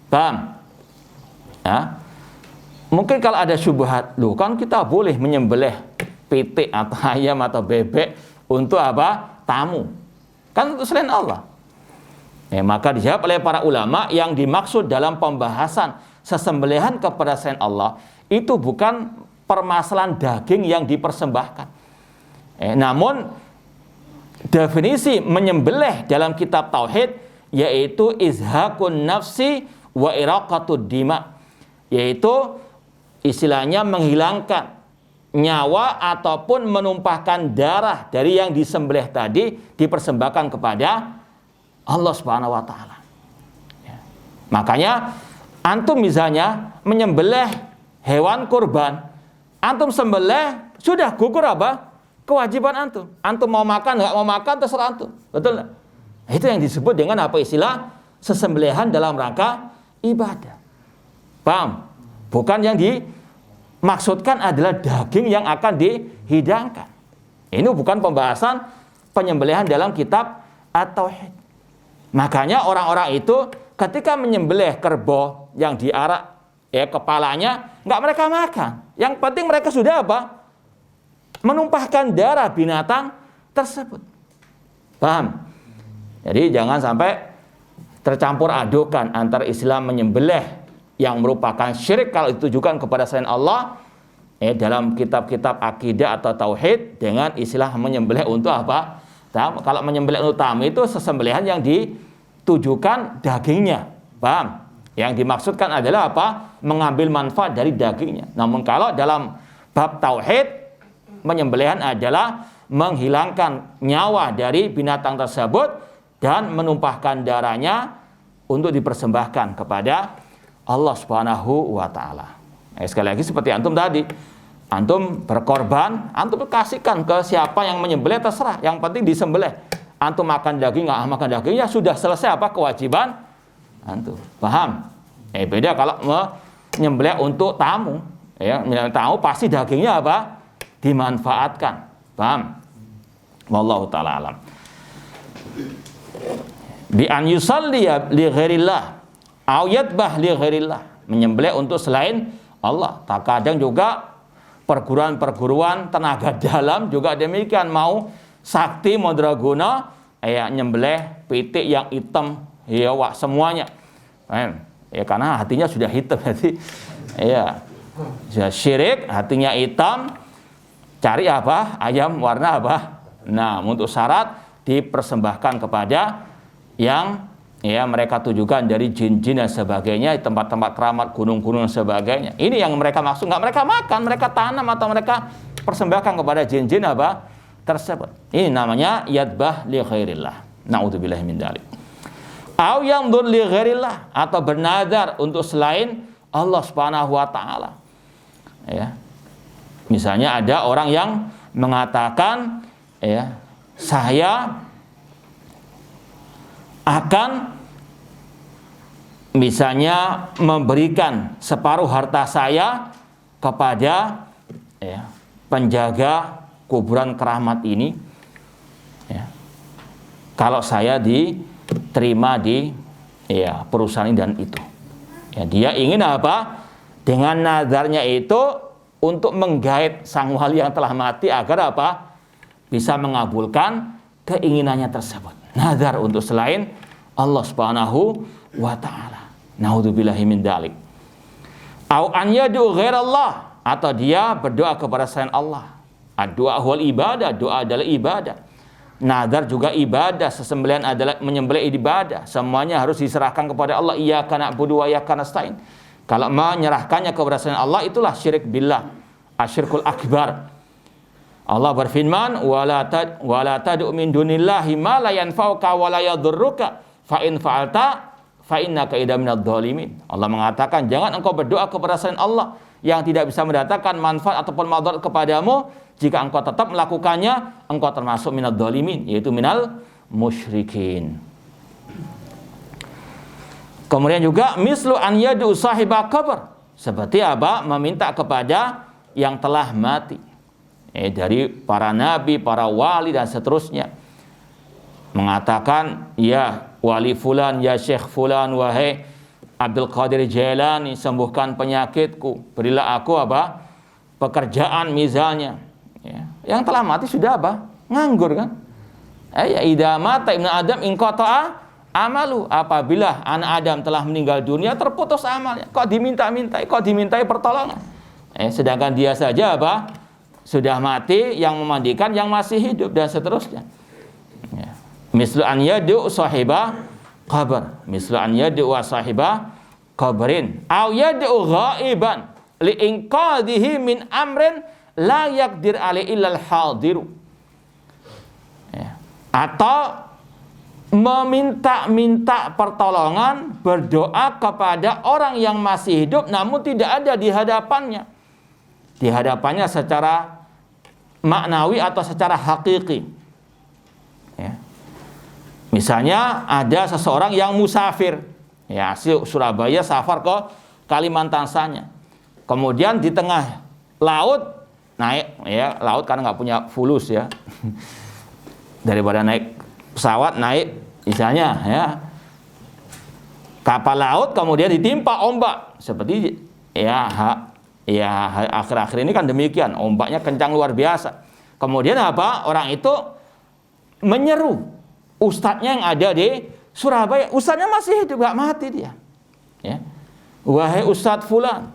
Paham? Ya. Mungkin kalau ada syubhat, loh kan kita boleh menyembelih pitik atau ayam atau bebek untuk apa? Tamu. Kan untuk selain Allah. Ya, maka dijawab oleh para ulama yang dimaksud dalam pembahasan sesembelihan kepada selain Allah itu bukan permasalahan daging yang dipersembahkan. Namun definisi menyembelih dalam kitab tauhid yaitu izhaqun nafsi wa iraqatud dima, yaitu istilahnya menghilangkan nyawa ataupun menumpahkan darah dari yang disembelih tadi, dipersembahkan kepada Allah Subhanahu wa taala. Ya. Makanya antum misalnya menyembelih hewan kurban, antum sembelih sudah gugur apa? Kewajiban antum. Antum mau makan, nggak mau makan, terserah antum. Betul nggak? Itu yang disebut dengan apa istilah? Sesembelihan dalam rangka ibadah. Paham? Bukan yang dimaksudkan adalah daging yang akan dihidangkan. Ini bukan pembahasan penyembelihan dalam kitab at-tauhid. Makanya orang-orang itu ketika menyembelih kerbau yang diarak kepalanya, nggak mereka makan. Yang penting mereka sudah apa? Menumpahkan darah binatang tersebut. Paham? Jadi jangan sampai tercampur adukan antara Islam menyembelih yang merupakan syirik kalau ditujukan kepada selain Allah dalam kitab-kitab akidah atau tauhid dengan istilah menyembelih untuk apa? Kalau menyembelih untuk tamu itu sesembelihan yang ditujukan dagingnya, Paham? Yang dimaksudkan adalah apa? Mengambil manfaat dari dagingnya. Namun kalau dalam bab tauhid, penyembelihan adalah menghilangkan nyawa dari binatang tersebut dan menumpahkan darahnya untuk dipersembahkan kepada Allah Subhanahu wa taala. Sekali lagi seperti antum tadi, antum berkorban, antum kasihkan ke siapa yang menyembelih terserah, yang penting disembelih. Antum makan daging, nggak makan dagingnya sudah selesai apa kewajiban antum. Paham? Beda kalau menyembelih untuk tamu, ya, menyembelih tamu pasti dagingnya apa? Dimanfaatkan. Paham? Wallahu taala alam. Bi an yusalli li ghairillah aw yadbah li ghairillah, menyembelih untuk selain Allah. Terkadang juga perguruan-perguruan tenaga dalam juga demikian, mau sakti madraguna nyembelih pitik yang hitam ya wak semuanya. Ya karena hatinya sudah hitam, jadi ya sudah syirik, hatinya hitam, cari apa? Ayam warna apa? Nah, untuk syarat dipersembahkan kepada yang ya mereka tujukan dari jin-jin dan sebagainya, tempat-tempat keramat, gunung-gunung dan sebagainya. Ini yang mereka maksud, nggak mereka makan, mereka tanam atau mereka persembahkan kepada jin-jin apa tersebut. Ini namanya yadbah li ghairillah. Na'udzubillahi min dzalik. Au yandzur li ghairillah, atau bernadar untuk selain Allah Subhanahu wa taala. Ya. Misalnya ada orang yang mengatakan ya, saya akan misalnya memberikan separuh harta saya kepada ya, penjaga kuburan keramat ini ya, kalau saya diterima di ya, perusahaan ini dan itu ya, dia ingin apa? Dengan nadarnya itu untuk menggait sang wali yang telah mati agar apa? Bisa mengabulkan keinginannya tersebut. Nazar untuk selain Allah Subhanahu wa taala. Naudzubillahi min dzalik. Au an yad'u ghairallah, atau dia berdoa kepada selain Allah. Doa wal ibadah, doa adalah ibadah. Nazar juga ibadah, sesembelihan adalah menyembelih ibadah. Semuanya harus diserahkan kepada Allah. Iyyaka na'budu wa iyyaka nasta'in. Kalau menyerahkannya kepada selain Allah, itulah syirik billah, asyirkul akbar. Allah berfirman, wala tad'u min dunillahi ma la yanfa'uka wa la yadhurruka fa in fa'alta fa innaka idza minadh dhalimin. Allah mengatakan, jangan engkau berdoa kepada selain Allah yang tidak bisa mendatangkan manfaat ataupun madarat kepadamu. Jika engkau tetap melakukannya, engkau termasuk minadh dhalimin, yaitu minal musyrikin. Kemudian juga mislu an yad'u sahibal qabr, seperti apa? Meminta kepada yang telah mati. Dari para nabi, para wali dan seterusnya. Mengatakan, ya wali fulan, ya syekh fulan, wahai Abdul Qadir Jailani, sembuhkan penyakitku, berilah aku apa? Pekerjaan misalnya. Ya. Yang telah mati sudah apa? Nganggur kan? Ya idza mata ibnu Adam inqata'a amalu, apabila anak Adam telah meninggal dunia, terputus amalnya. Kok dimintai pertolongan. Sedangkan dia saja apa? Sudah mati, yang memandikan yang masih hidup dan seterusnya. Ya. Mislu an yad'u sahiba qabr, mislu an yad'u sahiba qabrin, aw yad'u ghaiban li inqadhihi min amrin la yaqdir alaihi illal hadiru. Ya. Atau meminta pertolongan, berdoa kepada orang yang masih hidup namun tidak ada di hadapannya. Di hadapannya secara maknawi atau secara hakiki. Ya. Misalnya ada seseorang yang musafir, ya, Surabaya safar ke Kalimantan sana. Kemudian di tengah laut naik, ya, laut karena nggak punya fulus ya. Daripada naik pesawat, naik misalnya ya kapal laut, kemudian ditimpa ombak seperti ya akhir-akhir ini kan demikian, ombaknya kencang luar biasa. Kemudian apa? Orang itu menyeru ustadznya yang ada di Surabaya. Ustadznya masih hidup, gak mati dia. Ya. Wahai Ustadz fulan,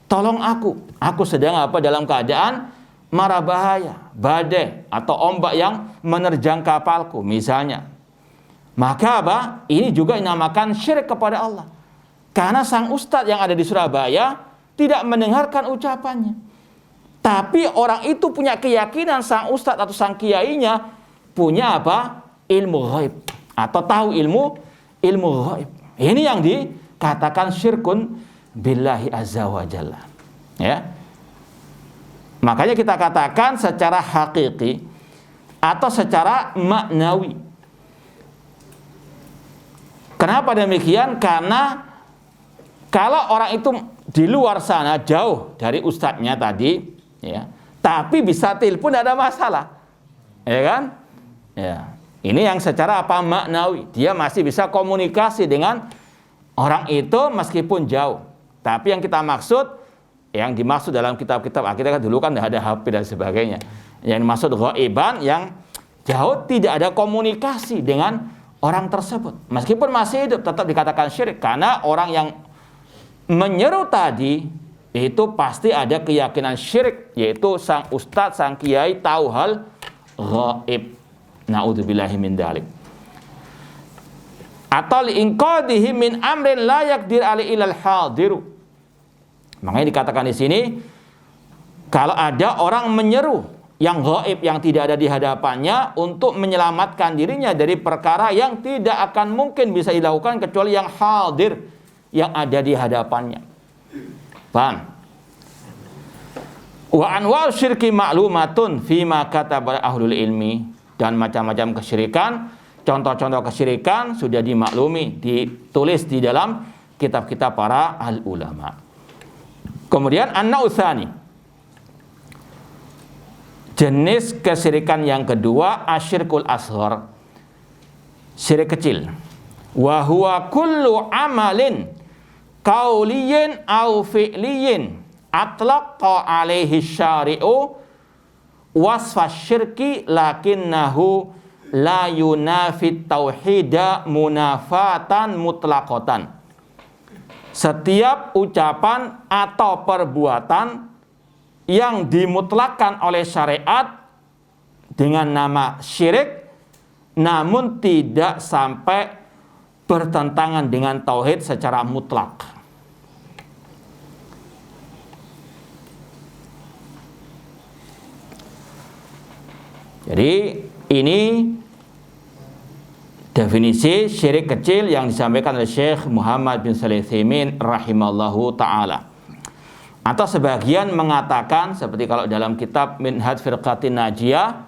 tolong aku sedang apa? Dalam keadaan mara bahaya, badai atau ombak yang menerjang kapalku misalnya. Maka apa? Ini juga dinamakan syirik kepada Allah. Karena sang ustadz yang ada di Surabaya tidak mendengarkan ucapannya. Tapi orang itu punya keyakinan sang ustadz atau sang kiainya punya apa? Ilmu ghaib atau tahu ilmu ghaib. Ini yang dikatakan syirkun billahi azza wa jalla. Ya. Makanya kita katakan secara hakiki atau secara maknawi. Kenapa demikian? Karena kalau orang itu di luar sana jauh dari ustadznya tadi, ya, tapi bisa telepon tidak ada masalah, ya kan? Ya, ini yang secara apa maknawi, dia masih bisa komunikasi dengan orang itu meskipun jauh. Tapi yang kita maksud, yang dimaksud dalam kitab-kitab akidah dulu kan tidak ada HP dan sebagainya. Yang dimaksud ghaiban yang jauh tidak ada komunikasi dengan orang tersebut, meskipun masih hidup tetap dikatakan syirik karena orang yang menyeru tadi itu pasti ada keyakinan syirik, yaitu sang ustadz, sang kiai tahu hal ghaib. Naudzubillahi min dzalik. Atau liinqadhihi min amrin la yaqdir alaihi ilal hadiru. Makanya dikatakan di sini kalau ada orang menyeru yang gaib, yang tidak ada di hadapannya untuk menyelamatkan dirinya dari perkara yang tidak akan mungkin bisa dilakukan kecuali yang hadir, yang ada di hadapannya. Paham? Wa anwa'u syirki ma'lumatun fima kataba ahlul ilmi. Dan macam-macam kesyirikan, contoh-contoh kesyirikan sudah dimaklumi, ditulis di dalam kitab-kitab para ahli ulama. Kemudian an-nautsani, jenis kesyirikan yang kedua, asyirkul asghar, syirik kecil. Wa huwa kullu amalin qauliyin au fi'liyin atlaqa alaihi syari'u wasfa syirki lakinnahu la yunafit tauhida munafatan mutlaqatan. Setiap ucapan atau perbuatan yang dimutlakkan oleh syariat dengan nama syirik namun tidak sampai bertentangan dengan tauhid secara mutlak. Jadi ini definisi syirik kecil yang disampaikan oleh Syekh Muhammad bin Shalih Al-Utsaimin rahimallahu ta'ala. Atau sebagian mengatakan seperti kalau dalam kitab Minhaj Firqatin Najiyah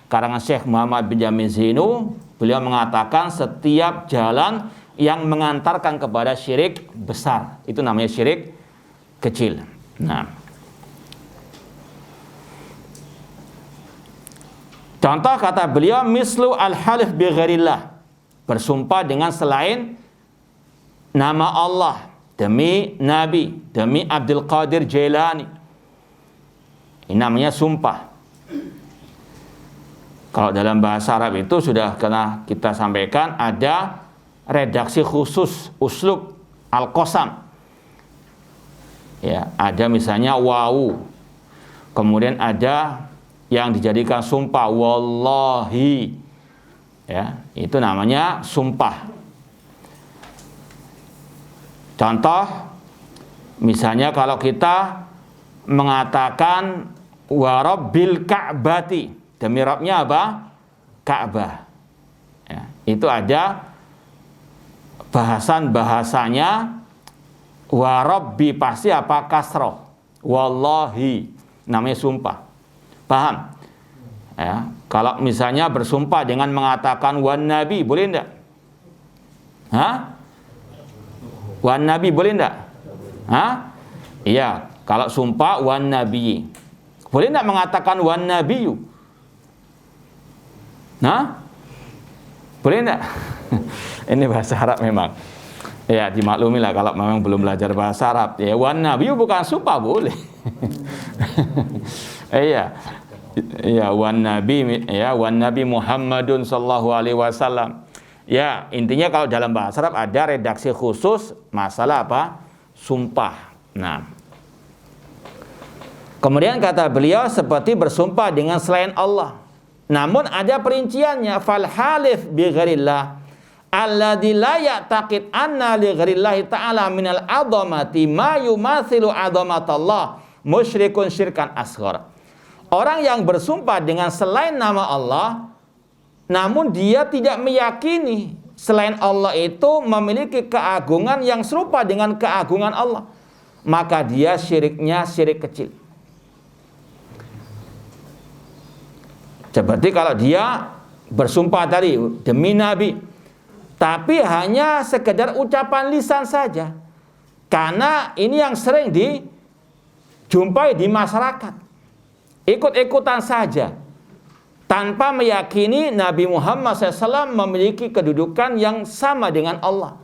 karangan Syekh Muhammad bin Jamil Zainu, beliau mengatakan setiap jalan yang mengantarkan kepada syirik besar itu namanya syirik kecil. Nah, contoh kata beliau, mislu al-halif bi ghairillah, bersumpah dengan selain nama Allah, demi Nabi, demi Abdul Qadir Jailani. Ini namanya sumpah. Kalau dalam bahasa Arab itu sudah pernah kita sampaikan, ada redaksi khusus uslub al-qasam. Ya, ada misalnya wawu. Kemudian ada yang dijadikan sumpah, wallahi, ya, itu namanya sumpah. Contoh, misalnya kalau kita mengatakan warabbil ka'bati, demi Rabbnya apa? Ka'bah. Ya, itu ada bahasanya warabbi pasti apa? Kasroh. Wallahi, namanya sumpah. Paham? Ya, kalau misalnya bersumpah dengan mengatakan wan nabi, boleh enggak? Hah? Wan nabi boleh enggak? Hah? Iya, kalau sumpah wan nabi. Boleh enggak mengatakan wan nabiyu? Nah? Boleh enggak? Ini bahasa Arab memang. Ya, dimaklumi lah kalau memang belum belajar bahasa Arab. Ya, wan nabiyu bukan sumpah, boleh. Iya. Ya, wan nabi Muhammadun sallallahu alaihi wasallam. Ya, intinya kalau dalam bahasa Arab ada redaksi khusus masalah apa? Sumpah. Nah, kemudian kata beliau seperti bersumpah dengan selain Allah. Namun ada perinciannya, fal halif bi ghairillah alladzi la ya'taqid anna li ghairillahi ta'ala minal 'azamati ma yumathilu 'azamatallah musyrikun syirkan asghar. Orang yang bersumpah dengan selain nama Allah, namun dia tidak meyakini selain Allah itu memiliki keagungan yang serupa dengan keagungan Allah, maka dia syiriknya syirik kecil. Seperti kalau dia bersumpah tadi demi Nabi, tapi hanya sekedar ucapan lisan saja. Karena ini yang sering dijumpai di masyarakat. Ikut-ikutan saja. Tanpa meyakini Nabi Muhammad SAW memiliki kedudukan yang sama dengan Allah.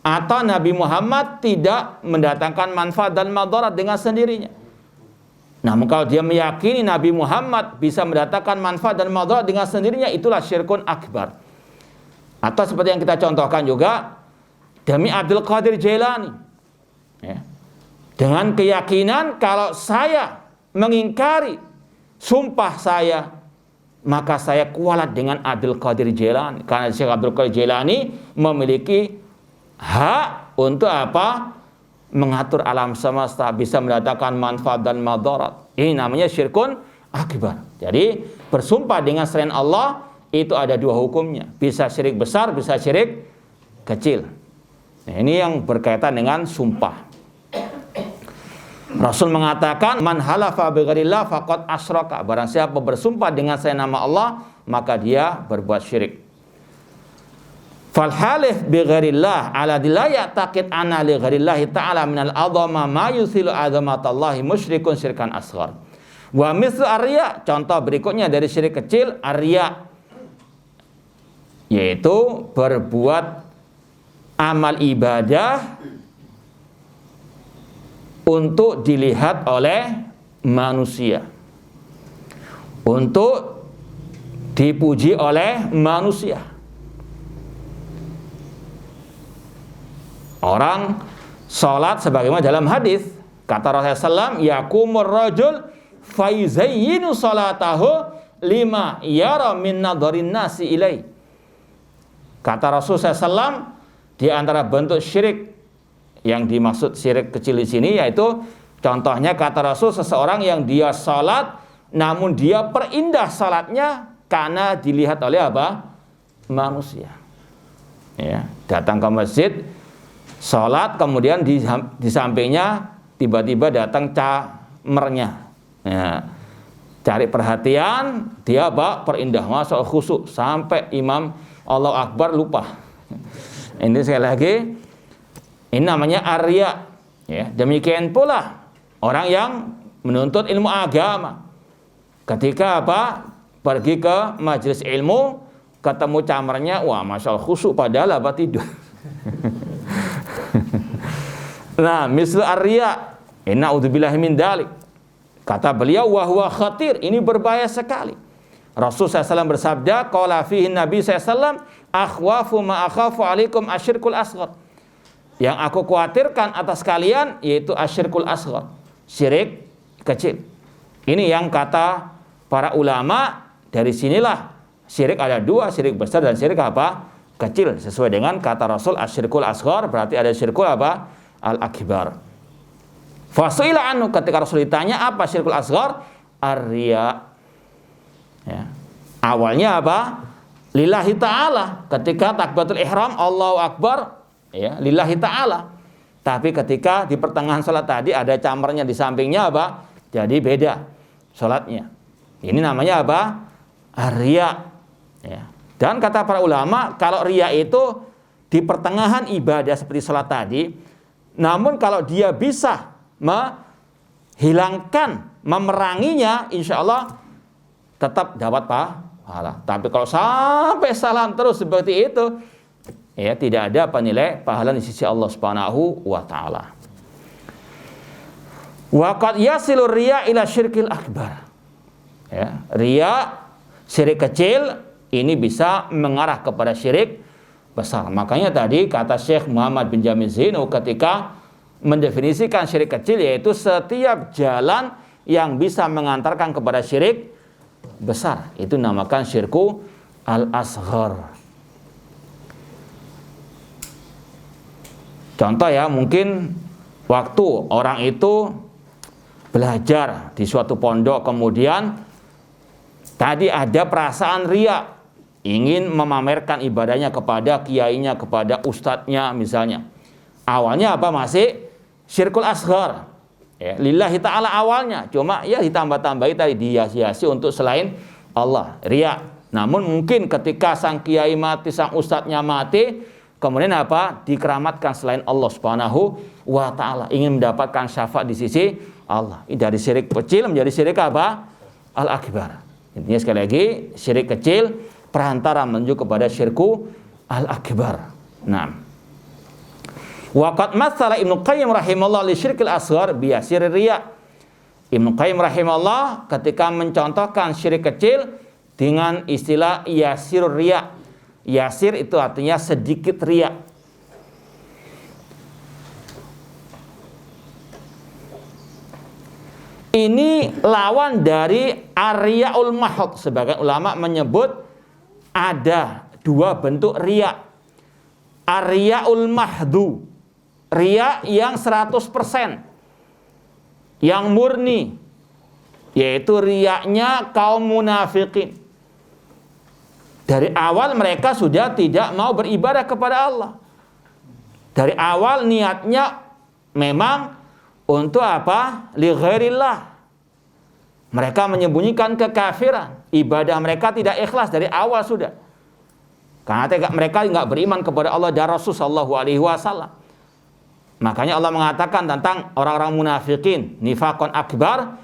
Atau Nabi Muhammad tidak mendatangkan manfaat dan madarat dengan sendirinya. Namun kalau dia meyakini Nabi Muhammad bisa mendatangkan manfaat dan madarat dengan sendirinya, itulah syirkun akbar. Atau seperti yang kita contohkan juga, demi Abdul Qadir Jailani, ya, dengan keyakinan kalau saya mengingkari sumpah saya, maka saya kualat dengan Abdul Qadir Jailani. Karena Syekh Abdul Qadir Jailani memiliki hak untuk apa? Mengatur alam semesta, bisa mendatangkan manfaat dan madarat. Ini namanya syirkun akbar. Jadi bersumpah dengan selain Allah itu ada dua hukumnya. Bisa syirik besar, bisa syirik kecil. Nah, ini yang berkaitan dengan sumpah. Rasul mengatakan, man halafa bi ghairillah faqad asyraka. Barang siapa bersumpah dengan selain nama Allah, maka dia berbuat syirik. Fal halif bi ghairillah ala dilaya taqid anna li ghairillahi ta'ala minal azama ma yusilu azamatallahi musyrikun syirkan asghar. Wa mislu arya, contoh berikutnya dari syirik kecil, arya, yaitu berbuat amal ibadah untuk dilihat oleh manusia, untuk dipuji oleh manusia. Orang sholat sebagaimana dalam hadis, kata Rasulullah SAW, yakumur rajul fayuzayyinu sholatahu lima yara min nadharin nasi ilai. Kata Rasulullah SAW, di antara bentuk syirik yang dimaksud syirik kecil di sini, yaitu contohnya kata Rasul, seseorang yang dia sholat namun dia perindah sholatnya karena dilihat oleh apa? Manusia. Ya, datang ke masjid, sholat, kemudian di sampingnya tiba-tiba datang camernya, ya, cari perhatian, dia apa? Perindah, masuk khusyuk sampai imam Allahu Akbar lupa. Ini sekali lagi, ini namanya arya. Ya, demikian pula orang yang menuntut ilmu agama, ketika apa? Pergi ke majelis ilmu, ketemu camernya, wah masya Allah khusyuk, padahal apa? Tidur. Nah, misal arya, na'udzubillahi min dzalik. Kata beliau, wa huwa khatir, ini berbahaya sekali. Rasul SAW bersabda, qala fihi Nabi SAW, akhwafu ma akhafu alaikum asyirkul asghar. Yang aku khawatirkan atas kalian yaitu asyirkul asghar, syirik kecil. Ini yang kata para ulama, dari sinilah syirik ada dua, syirik besar dan syirik apa? Kecil. Sesuai dengan kata Rasul, asyirkul asghar berarti ada syirkul apa? Al-akbar. Fasuila anhu, ketika Rasul ditanya apa syirkul asghar, ar-riya. Ya. Awalnya apa? Lillahi ta'ala. Ketika takbiratul ihram Allahu Akbar, ya, lillahi ta'ala. Tapi ketika di pertengahan salat tadi ada camernya di sampingnya apa? Jadi beda salatnya. Ini namanya apa? Ar-riya. Ya. Dan kata para ulama, kalau riya itu di pertengahan ibadah seperti salat tadi, namun kalau dia bisa menghilangkan, memeranginya, insya Allah tetap dapat pahala. Tapi kalau sampai salam terus seperti itu, ya tidak ada penilai pahala di sisi Allah Subhanahu wa taala. Wa qad yasilu riya ila syirkil akbar. Ya, riya syirik kecil ini bisa mengarah kepada syirik besar. Makanya tadi kata Syekh Muhammad bin Jamil Zainu ketika mendefinisikan syirik kecil, yaitu setiap jalan yang bisa mengantarkan kepada syirik besar, itu namakan syirku al-asghar. Contoh ya, mungkin waktu orang itu belajar di suatu pondok, kemudian tadi ada perasaan riya, ingin memamerkan ibadahnya kepada kiainya, kepada ustadznya misalnya. Awalnya apa? Masih syirkul asghar, ya, lillahi ta'ala awalnya, cuma ya ditambah-tambahi tadi, dihiasi-hiasi untuk selain Allah, riya. Namun mungkin ketika sang kiai mati, sang ustadznya mati, kemudian apa? Dikeramatkan selain Allah Subhanahu wa ta'ala, ingin mendapatkan syafaat di sisi Allah. Ini dari syirik kecil menjadi syirik apa? Al-akbar. Intinya sekali lagi, syirik kecil perantara menuju kepada syirku al-akbar. Nah, waqad matsala Ibnu Qayyim rahimahullah li syirkil asghar bi yasir riya. Ibnu Qayyim rahimahullah ketika mencontohkan syirik kecil dengan istilah yasir riya. Yasir itu artinya sedikit riya. Ini lawan dari ar-riyaul mahd. Sebagian ulama menyebut ada dua bentuk riya. Ar-riyaul mahdu, riya yang 100%, yang murni, yaitu riyanya kaum munafikin. Dari awal mereka sudah tidak mau beribadah kepada Allah. Dari awal niatnya memang untuk apa? Li ghairillah. Mereka menyembunyikan kekafiran. Ibadah mereka tidak ikhlas dari awal sudah. Karena mereka nggak beriman kepada Allah dan Rasul sallallahu alaihi wasallam. Makanya Allah mengatakan tentang orang-orang munafikin, nifaqan akbar,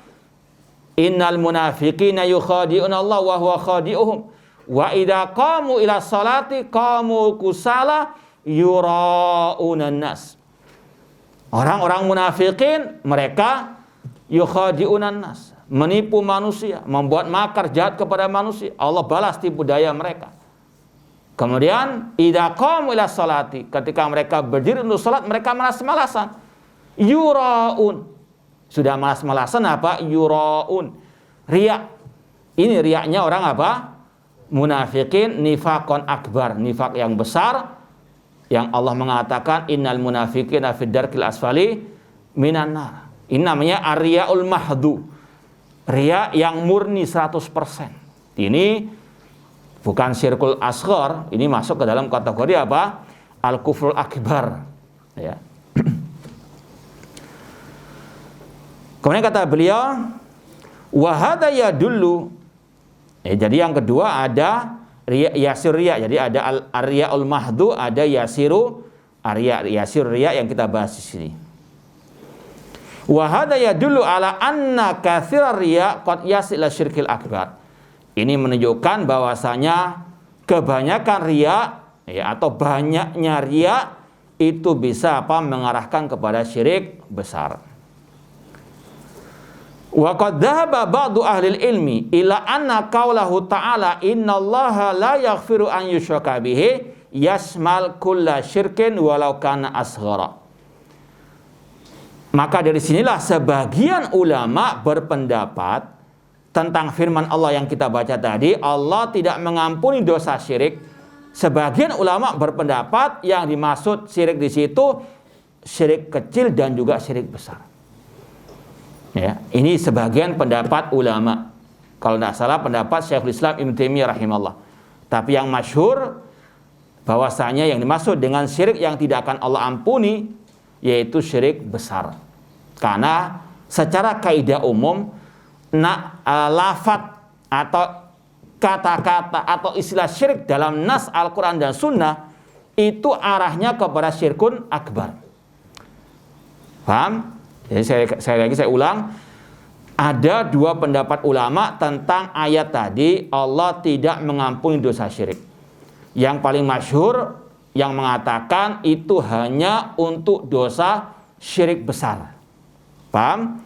innal munafiqina yukhadi'una Allah wa huwa khadi'uhum. Wa idza qamu ila sholati qamu kusala yura'unan nas. Orang-orang munafikin mereka yukhadi'unan nas, menipu manusia, membuat makar jahat kepada manusia. Allah balas tipu daya mereka. Kemudian idza qamu ila sholati, ketika mereka berdiri untuk salat mereka malas-malasan. Yura'un. Sudah malas-malasan apa? Yura'un. Riya. Ini riyanya orang apa? Munafikin, nifaqan akbar, nifak yang besar, yang Allah mengatakan innal munafiqina fid darkil asfali minan nar. Ini namanya ar-riyaul mahdu, riya yang murni 100%. Ini bukan syirkul asghar, ini masuk ke dalam kategori apa? Al-kufrul akbar, ya. Kemudian kata beliau, wa hadza yadullu. Jadi yang kedua ada yasir riya. Jadi ada ar-riyaul mahdu, ada yasiru ar-riya, yasir riya yang kita bahas di sini. Wa hadza yadullu ala anna katsirar riya qad yasil ila syirkil akbar. Ini menunjukkan bahwasanya kebanyakan riya, ya, atau banyaknya riya itu bisa apa? Mengarahkan kepada syirik besar. Wa qad dhahaba ba'du ahli ilmi ila anna qaulahu ta'ala innallaha la yaghfiru an yushraka bihi yasmal kulla syirkin walau kana asghara. Maka dari sinilah sebagian ulama berpendapat tentang firman Allah yang kita baca tadi, Allah tidak mengampuni dosa syirik. Sebagian ulama berpendapat yang dimaksud syirik di situ syirik kecil dan juga syirik besar. Ya, ini sebagian pendapat ulama. Kalau tidak salah pendapat Syekhul Islam Ibnu Taimiyah rahimahullah. Tapi yang masyhur bahwasanya yang dimaksud dengan syirik yang tidak akan Allah ampuni yaitu syirik besar. Karena secara kaidah umum lafadz atau kata-kata atau istilah syirik dalam nas Al-Quran dan Sunnah itu arahnya kepada syirkun akbar. Paham? Jadi saya ulang, ada dua pendapat ulama tentang ayat tadi, Allah tidak mengampuni dosa syirik. Yang paling masyhur yang mengatakan itu hanya untuk dosa syirik besar. Paham?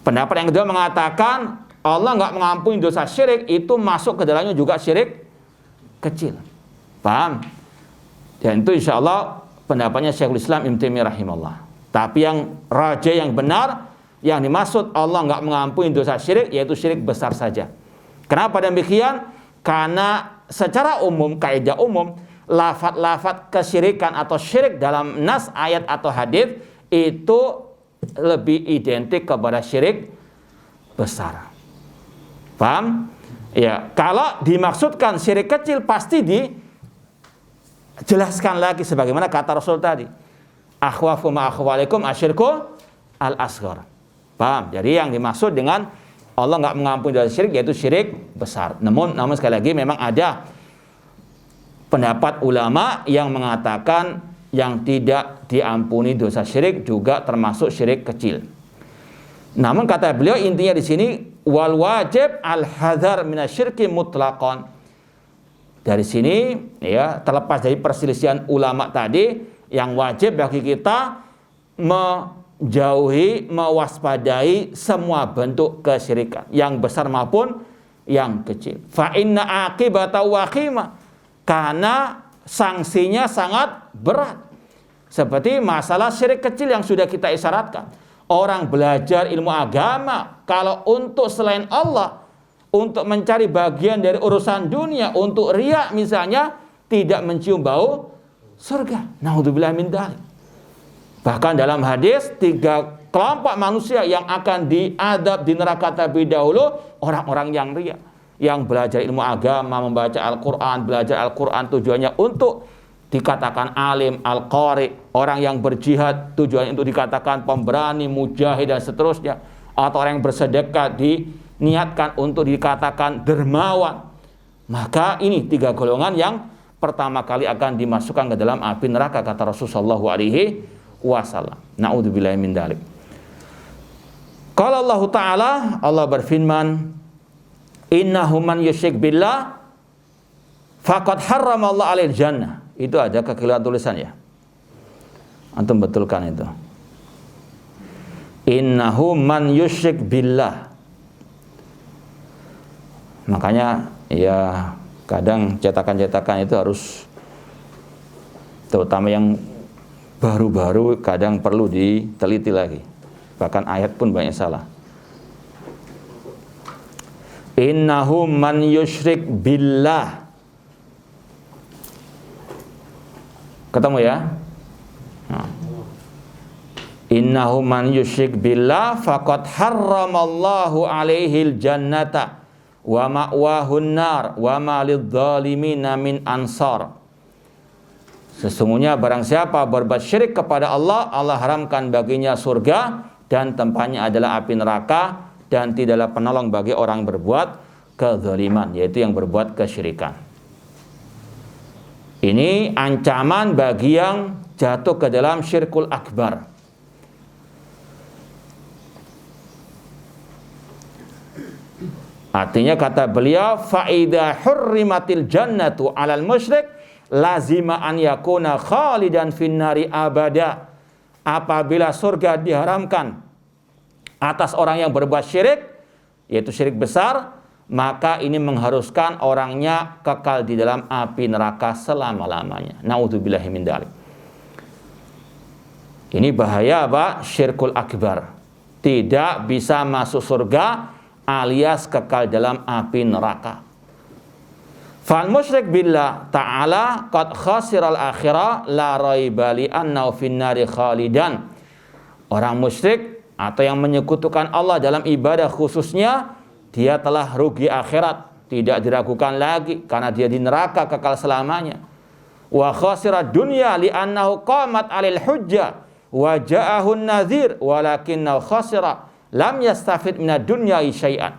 Pendapat yang kedua mengatakan Allah nggak mengampuni dosa syirik, itu masuk ke dalamnya juga syirik kecil. Paham? Dan itu insya Allah pendapatnya Syekhul Islam Ibnu Taimiyah rahimahullah. Tapi yang raja yang benar, yang dimaksud Allah nggak mengampuni dosa syirik, yaitu syirik besar saja. Kenapa demikian? Karena secara umum, kaidah umum, lafaz-lafaz kesyirikan atau syirik dalam nas ayat atau hadis itu lebih identik kepada syirik besar. Paham? Ya, kalau dimaksudkan syirik kecil pasti dijelaskan lagi sebagaimana kata Rasul tadi. Akhwafu ma akhwalikum asyirku al-asghar. Paham? Jadi yang dimaksud dengan Allah nggak mengampuni dari syirik yaitu syirik besar. Namun sekali lagi memang ada pendapat ulama yang mengatakan yang tidak diampuni dosa syirik juga termasuk syirik kecil. Namun kata beliau intinya di sini wal wajib al hadzar minasyirki mutlaqan. Dari sini ya terlepas dari perselisihan ulama tadi, yang wajib bagi kita menjauhi, mewaspadai semua bentuk kesyirikan, yang besar maupun yang kecil. Fa inna aqibata waqima, karena sanksinya sangat berat. Seperti masalah syirik kecil yang sudah kita isyaratkan. Orang belajar ilmu agama, kalau untuk selain Allah, untuk mencari bagian dari urusan dunia, untuk riya misalnya, tidak mencium bau surga. Naudzubillah min dzalik. Bahkan dalam hadis 3 kelompok manusia yang akan diadab di neraka terlebih dahulu, orang-orang yang riya, yang belajar ilmu agama, membaca Al-Quran, belajar Al-Quran tujuannya untuk dikatakan alim, al-qari, orang yang berjihad tujuannya untuk dikatakan pemberani, mujahid dan seterusnya, atau orang yang bersedekah diniatkan untuk dikatakan dermawan. Maka ini 3 golongan yang pertama kali akan dimasukkan ke dalam api neraka, kata Rasulullah SAW. Na'udzubillahi min dzalik. Qala Allah Ta'ala, Allah berfirman, innahu man yusyrik billah faqad harrama Allah 'alaihil jannah. Itu ada kekeliruan tulisan ya. Antum betulkan itu. Innahu man yusyrik billah. Makanya ya kadang cetakan-cetakan itu harus, terutama yang baru-baru, kadang perlu diteliti lagi. Bahkan ayat pun banyak salah. Innahu man yusyrik billah. Ketemu ya? Innahu man yusyrik billah faqad harramallahu 'alaihil jannata wa ma'wahun nar wa ma lidzalimina min ansar. Sesungguhnya barang siapa berbuat syirik kepada Allah, Allah haramkan baginya surga dan tempatnya adalah api neraka, dan tidaklah penolong bagi orang berbuat kezaliman, yaitu yang berbuat kesyirikan. Ini ancaman bagi yang jatuh ke dalam syirkul akbar. Artinya kata beliau, faida hurrimatil jannatu 'alal musyrik lazima an yakuna khalidan finnari abada. Apabila surga diharamkan atas orang yang berbuat syirik, yaitu syirik besar, maka ini mengharuskan orangnya kekal di dalam api neraka selama-lamanya. Naudzubillahi min dzalik. Ini bahaya apa? Syirkul akbar. Tidak bisa masuk surga alias kekal dalam api neraka. Fal musyrik billah ta'ala qad khasiral akhirah la raiba li annahu finnari khalidan. Orang musyrik atau yang menyekutukan Allah dalam ibadah khususnya, dia telah rugi akhirat, tidak diragukan lagi, karena dia di neraka kekal selamanya. Wa khasirat dunya li'annahu qamat 'alil hujjah wa ja'ahu an-nadhir walakinnahu khasira lam yastafid minad dunya syai'an.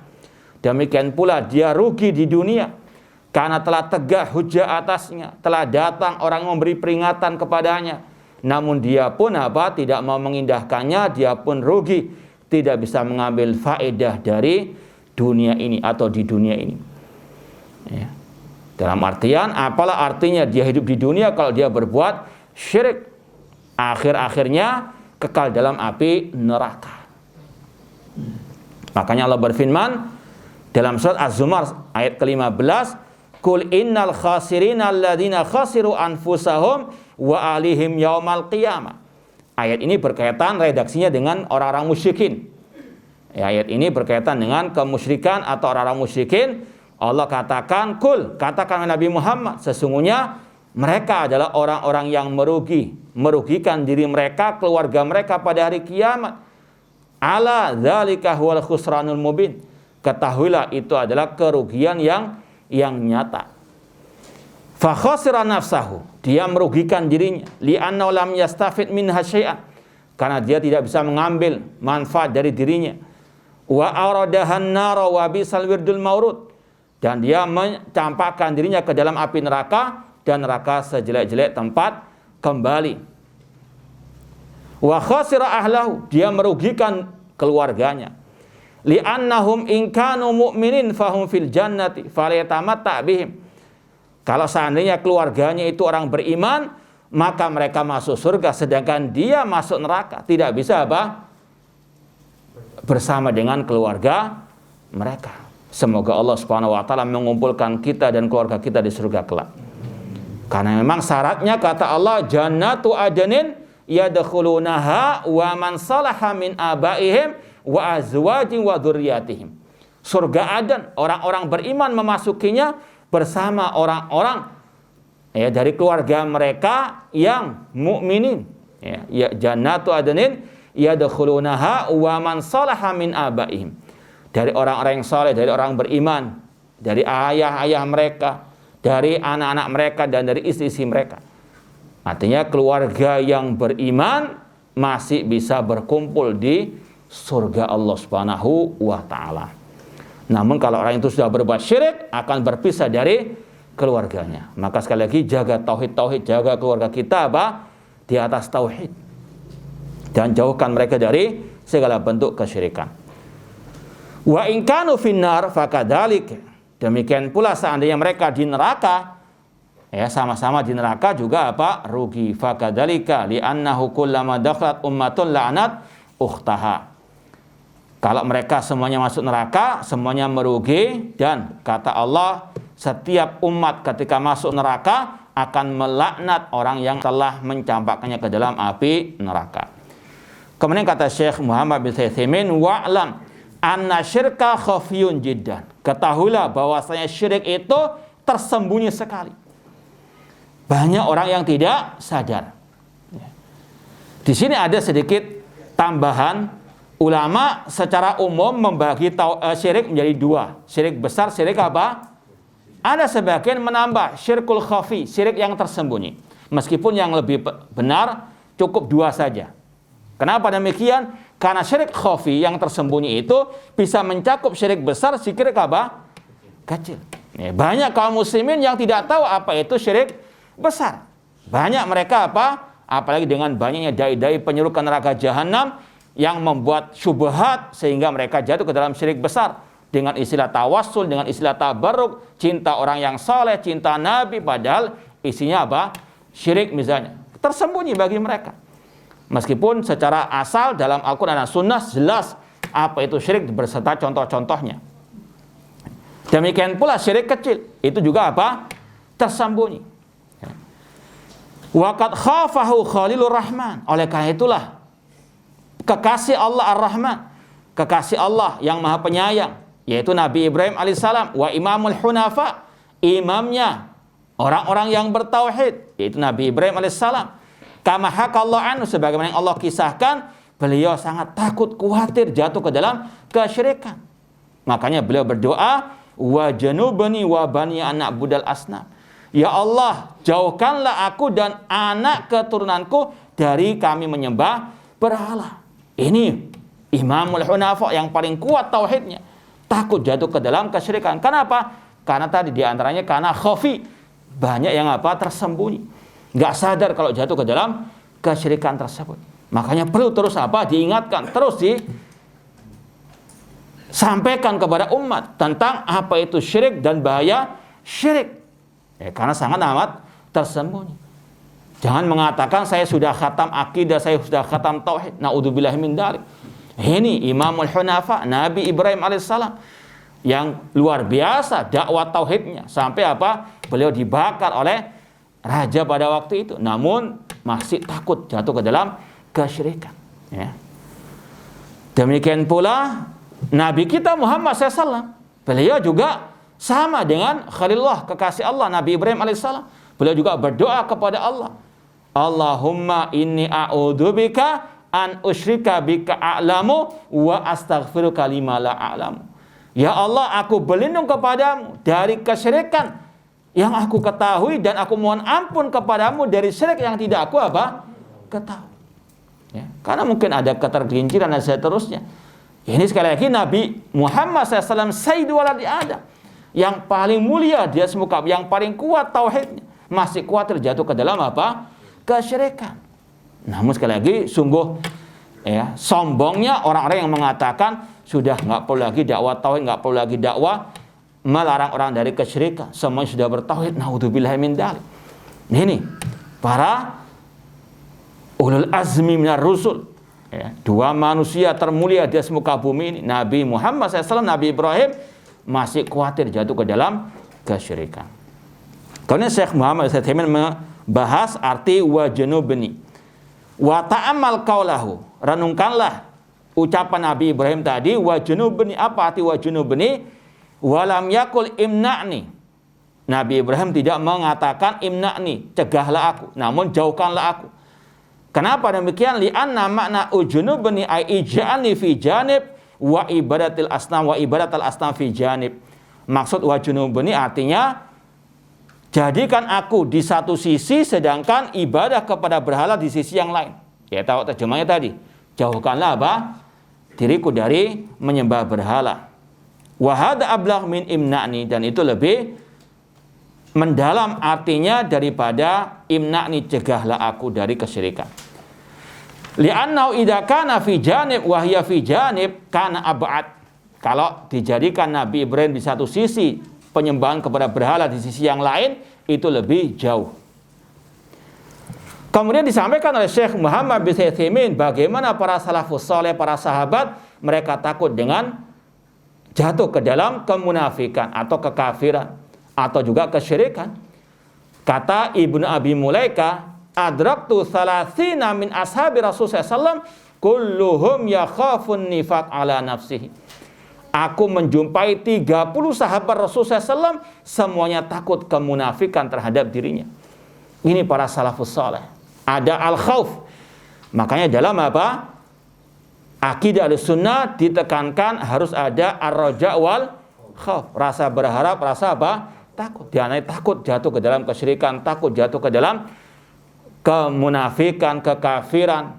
Demikian pula dia rugi di dunia karena telah tegak hujjah atasnya, telah datang orang memberi peringatan kepadanya, namun dia pun tidak mau mengindahkannya, dia pun rugi, tidak bisa mengambil faedah dari dunia ini atau di dunia ini ya. Dalam artian, apalah artinya dia hidup di dunia kalau dia berbuat syirik, akhir-akhirnya kekal dalam api neraka. Makanya Allah berfirman dalam surat Az-Zumar ayat ke-15, Qul innal khasirina alladzina khasiru anfusahum wa alihim yaumal qiyamah. Ayat ini berkaitan redaksinya dengan orang-orang musyrikin. Ya, ayat ini berkaitan dengan kemusyrikan atau orang-orang musyrikin. Allah katakan, Qul, katakan Nabi Muhammad, sesungguhnya mereka adalah orang-orang yang merugikan diri mereka, keluarga mereka pada hari kiamat. Ala dzalika huwal khusranul mubin. Ketahuilah itu adalah kerugian yang nyata. Fa khasira nafsahu, dia merugikan dirinya, li'annahu lam yastafid minha syai'an, karena dia tidak bisa mengambil manfaat dari dirinya. Wa aradahan nara wa bisal wirdul maurud, dan dia mencampakkan dirinya ke dalam api neraka, dan neraka sejelek-jelek tempat kembali. Wa khasira ahlahu, dia merugikan keluarganya. Li'annahum in kanu mu'minin fahum fil jannati falyatamatta bihim. Kalau seandainya keluarganya itu orang beriman, maka mereka masuk surga, sedangkan dia masuk neraka. Tidak bisa apa? Bersama dengan keluarga mereka. Semoga Allah Subhanahu wa taala mengumpulkan kita dan keluarga kita di surga kelak. Karena memang syaratnya kata Allah, jannatu adnin yadkhulunaha wa man salaha min abaihim wa azwajihim wa dzurriyyatihim. Surga Aden, orang-orang beriman memasukinya bersama orang-orang dari keluarga mereka yang mukminin. Ya, jannatu adnin yadkhulunaha wa man salaha min abaihim. Dari orang-orang yang saleh, dari orang beriman, dari ayah-ayah mereka, dari anak-anak mereka, dan dari istri-istri mereka. Artinya keluarga yang beriman masih bisa berkumpul di surga Allah Subhanahu wa taala. Namun kalau orang itu sudah berbuat syirik, akan berpisah dari keluarganya. Maka sekali lagi jaga tauhid, jaga keluarga kita di atas tauhid, dan jauhkan mereka dari segala bentuk kesyirikan. Wa in kanu finnar fakadzalik. Demikian pula seandainya mereka di neraka, sama-sama di neraka juga rugi. Fakadzalika li'annahu kullama dakhalat ummatun la'anat ukhtaha. Kalau mereka semuanya masuk neraka, semuanya merugi, dan kata Allah, setiap umat ketika masuk neraka akan melaknat orang yang telah mencampakkannya ke dalam api neraka. Kemudian kata Syekh Muhammad bin Utsaimin, wa'lam anna syirka khafiyun jiddan. Ketahuilah bahwasanya syirik itu tersembunyi sekali. Banyak orang yang tidak sadar. Di sini ada sedikit tambahan. Ulama secara umum membagi syirik menjadi dua. Syirik besar, syirik apa? Ada sebagian menambah syirkul khafi, syirik yang tersembunyi. Meskipun yang lebih benar cukup dua saja. Kenapa demikian? Karena syirik khafi yang tersembunyi itu bisa mencakup syirik besar, syirik apa? Kecil. Banyak kaum muslimin yang tidak tahu apa itu syirik besar. Banyak mereka apalagi dengan banyaknya dai-dai penyeru ke neraka jahanam yang membuat syubhat sehingga mereka jatuh ke dalam syirik besar dengan istilah tawassul, dengan istilah tabarruk, cinta orang yang saleh, cinta Nabi, padahal isinya syirik misalnya. Tersembunyi bagi mereka. Meskipun secara asal dalam Al-Quran dan Sunnah jelas apa itu syirik berserta contoh-contohnya. Demikian pula syirik kecil, itu juga tersembunyi. Waqad khafahu Khalilur Rahman. Oleh karena itulah kekasih Allah Ar-Rahman, kekasih Allah yang maha penyayang, yaitu Nabi Ibrahim alaihissalam, wa imamul hunafa, imamnya orang-orang yang bertauhid, yaitu Nabi Ibrahim alaihissalam. Kama hakallahu anhu, sebagaimana yang Allah kisahkan, beliau sangat takut, khawatir jatuh ke dalam kesyirikan. Makanya beliau berdoa, wa janubani wa bani anak budal asnam. Ya Allah, jauhkanlah aku dan anak keturunanku dari kami menyembah berhala. Ini imamul hunafa yang paling kuat tauhidnya, takut jatuh ke dalam kesyirikan. Kenapa? Karena tadi diantaranya karena khafi, banyak yang tersembunyi, nggak sadar kalau jatuh ke dalam kesyirikan tersebut. Makanya perlu terus diingatkan, terus disampaikan kepada umat tentang apa itu syirik dan bahaya syirik. Karena sangat amat tersembunyi. Jangan mengatakan saya sudah khatam akidah, saya sudah khatam tauhid. Naudzubillah min dzalik. Ini Imamul Hunafa, Nabi Ibrahim alaihissalam, yang luar biasa dakwah tauhidnya sampai beliau dibakar oleh raja pada waktu itu. Namun masih takut jatuh ke dalam kesyirikan. Demikian pula Nabi kita Muhammad SAW, beliau juga sama dengan Khalilullah, kekasih Allah, Nabi Ibrahim alaihissalam. beliau juga berdoa kepada Allah. Allahumma inni a'udzubika an usyrika bika a'lamu wa astaghfiruka lima la a'lamu. Ya Allah, aku berlindung kepadamu dari kesyirikan yang aku ketahui, dan aku mohon ampun kepadamu dari syirik yang tidak aku ketahui. Ya, karena mungkin ada ketergelinciran dan seterusnya. Ini sekali lagi Nabi Muhammad SAW Sayyid Waladi Adam, yang paling mulia di atas muka, yang paling kuat tauhidnya, masih kuat terjatuh ke dalam kesyirikan. Namun sekali lagi sungguh sombongnya orang-orang yang mengatakan sudah nggak perlu lagi dakwah tauhid, nggak perlu lagi dakwah melarang orang dari kesyirikan, semuanya sudah bertauhid. Naudzubillahi min dzalik. Ini para ulul azmi minar rusul, dua manusia termulia di atas muka bumi ini, Nabi Muhammad SAW, Nabi Ibrahim, masih khawatir jatuh ke dalam kesyirikan. Kemudian Syekh Muhammad Al-Utsaimin membahas arti wa junubni. Wa ta'ammal qaulahu, renungkanlah ucapan Nabi Ibrahim tadi, wa junubni. Apa arti wa junubni? Walam yakul imna'ni. Nabi Ibrahim tidak mengatakan imna'ni, cegahlah aku, namun jauhkanlah aku. Kenapa demikian? Li'anna makna ujunubni ay ij'alni fi janib wa ibadatil asnam wa ibadatil asnam fi janib. Maksud wa junubni artinya jadikan aku di satu sisi, sedangkan ibadah kepada berhala di sisi yang lain. Ya, tahu terjemahnya tadi. Jauhkanlah diriku dari menyembah berhala. Wa hadza ablagh min imna'ni, dan itu lebih mendalam artinya daripada imna'ni, cegahlah aku dari kesyirikan. Li'annahu idza kana fi janib wa hiya fi janib kana ab'ad. Kalau dijadikan Nabi Ibrahim di satu sisi, penyembahan kepada berhala di sisi yang lain, itu lebih jauh. Kemudian disampaikan oleh Syekh Muhammad bin Utsaimin bagaimana para salafus saleh, para sahabat, mereka takut dengan jatuh ke dalam kemunafikan atau kekafiran atau juga kesyirikan. Kata Ibnu Abi Mulaika, adraktu thalathina min ashabi Rasulullah SAW kulluhum yakhafun nifaq ala nafsihi. Aku menjumpai 30 sahabat Rasulullah SAW, semuanya takut kemunafikan terhadap dirinya. Ini para salafus saleh. Ada al-khauf. Makanya dalam akidah Ahlussunnah ditekankan harus ada ar-raja wal khauf. Rasa berharap, rasa takut. Dianai takut jatuh ke dalam kesyirikan, takut jatuh ke dalam kemunafikan, kekafiran.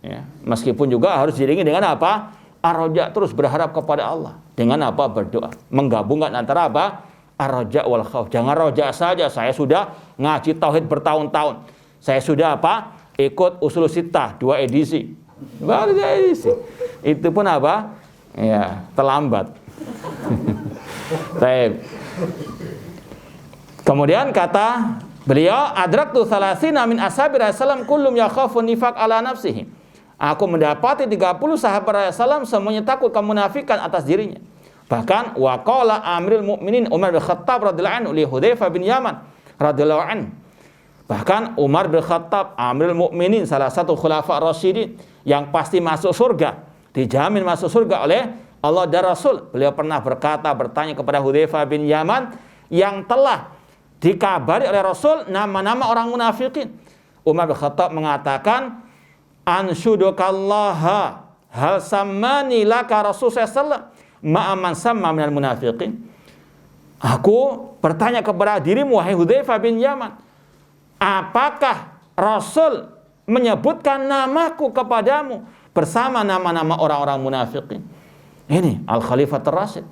Ya. Meskipun juga harus diiringi dengan ar-raja, terus berharap kepada Allah. Dengan berdoa. Menggabungkan antara ar-raja wal khauf. Jangan roja saja, saya sudah ngaji tauhid bertahun-tahun. Saya sudah ikut usul sittah 2 edisi. Baru 2 edisi. Itu pun ya, terlambat. Baik. Kemudian kata beliau, adraktu salasina min ashabi Rasulullah kullum yakhafun nifaq ala nafsihi. Aku mendapati 30 sahabat Rasulullah semuanya takut kemunafikan atas dirinya. Bahkan waqala Amirul Mukminin Umar bin Khattab radhiyallahu anhu li Hudzaifah bin Yaman radhiyallahu anhu. Bahkan Umar bin Khattab, Amirul Mukminin, salah satu khulafa Rasyidin yang pasti masuk surga, dijamin masuk surga oleh Allah dan Rasul. Beliau pernah bertanya kepada Hudzaifah bin Yaman yang telah dikabari oleh Rasul nama-nama orang munafikin. Umar bin Khattab mengatakan, anshudukallaha hal sammani laka Rasulullah sallallahu ma'aman samma minal munafiqin. Aku bertanya kepada dirimu, wahai Hudzaifah bin Yaman, apakah Rasul menyebutkan namaku kepadamu bersama nama-nama orang-orang munafiqin? Ini Al-Khalifatul Rasyid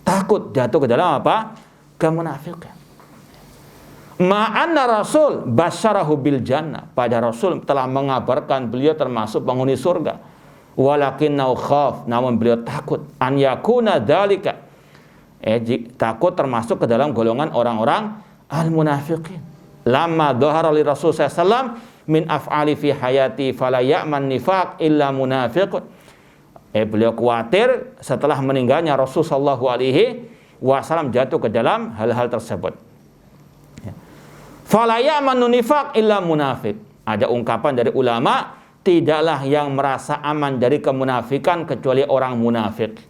takut jatuh ke dalam kemunafikan. Ma'anna Rasul basyarahu bil jannah, pada Rasul telah mengabarkan beliau termasuk penghuni surga. Walakinnau khaf, namun beliau takut an yakuna dzalika, takut termasuk ke dalam golongan orang-orang al-munafiqin. Lama dhahara li Rasul sallallahu min af'ali fi hayati fala ya'man nifaq illa munafiqun. Beliau khawatir setelah meninggalnya Rasul sallallahu alaihi wasallam jatuh ke dalam hal-hal tersebut. Fala ya'man nifaq illa munafiq. Ada ungkapan dari ulama, tidaklah yang merasa aman dari kemunafikan kecuali orang munafik.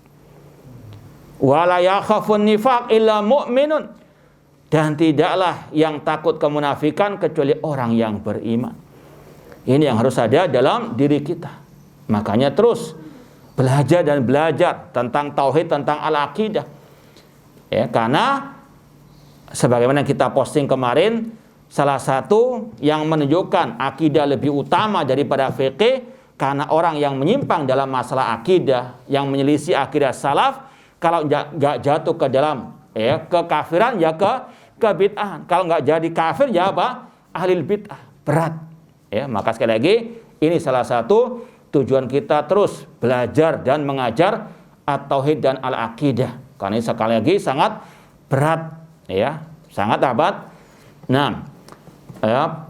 Wala yakhafun nifaq illa mu'minun. dan tidaklah yang takut kemunafikan kecuali orang yang beriman. Ini yang harus ada dalam diri kita. Makanya terus belajar dan belajar tentang tauhid, tentang al-aqidah. Ya, karena sebagaimana kita posting kemarin, salah satu yang menunjukkan akidah lebih utama daripada fikih, karena orang yang menyimpang dalam masalah akidah, yang menyelisih akidah salaf, kalau nggak jatuh ke dalam kekafiran, ya ke bid'ahan. Kalau nggak jadi kafir, ya apa? Ahlil bid'ah. Berat. Ya, maka sekali lagi, ini salah satu tujuan kita terus belajar dan mengajar at-tauhid dan al-aqidah. Karena ini sekali lagi sangat berat, ya, sangat abad. Nah,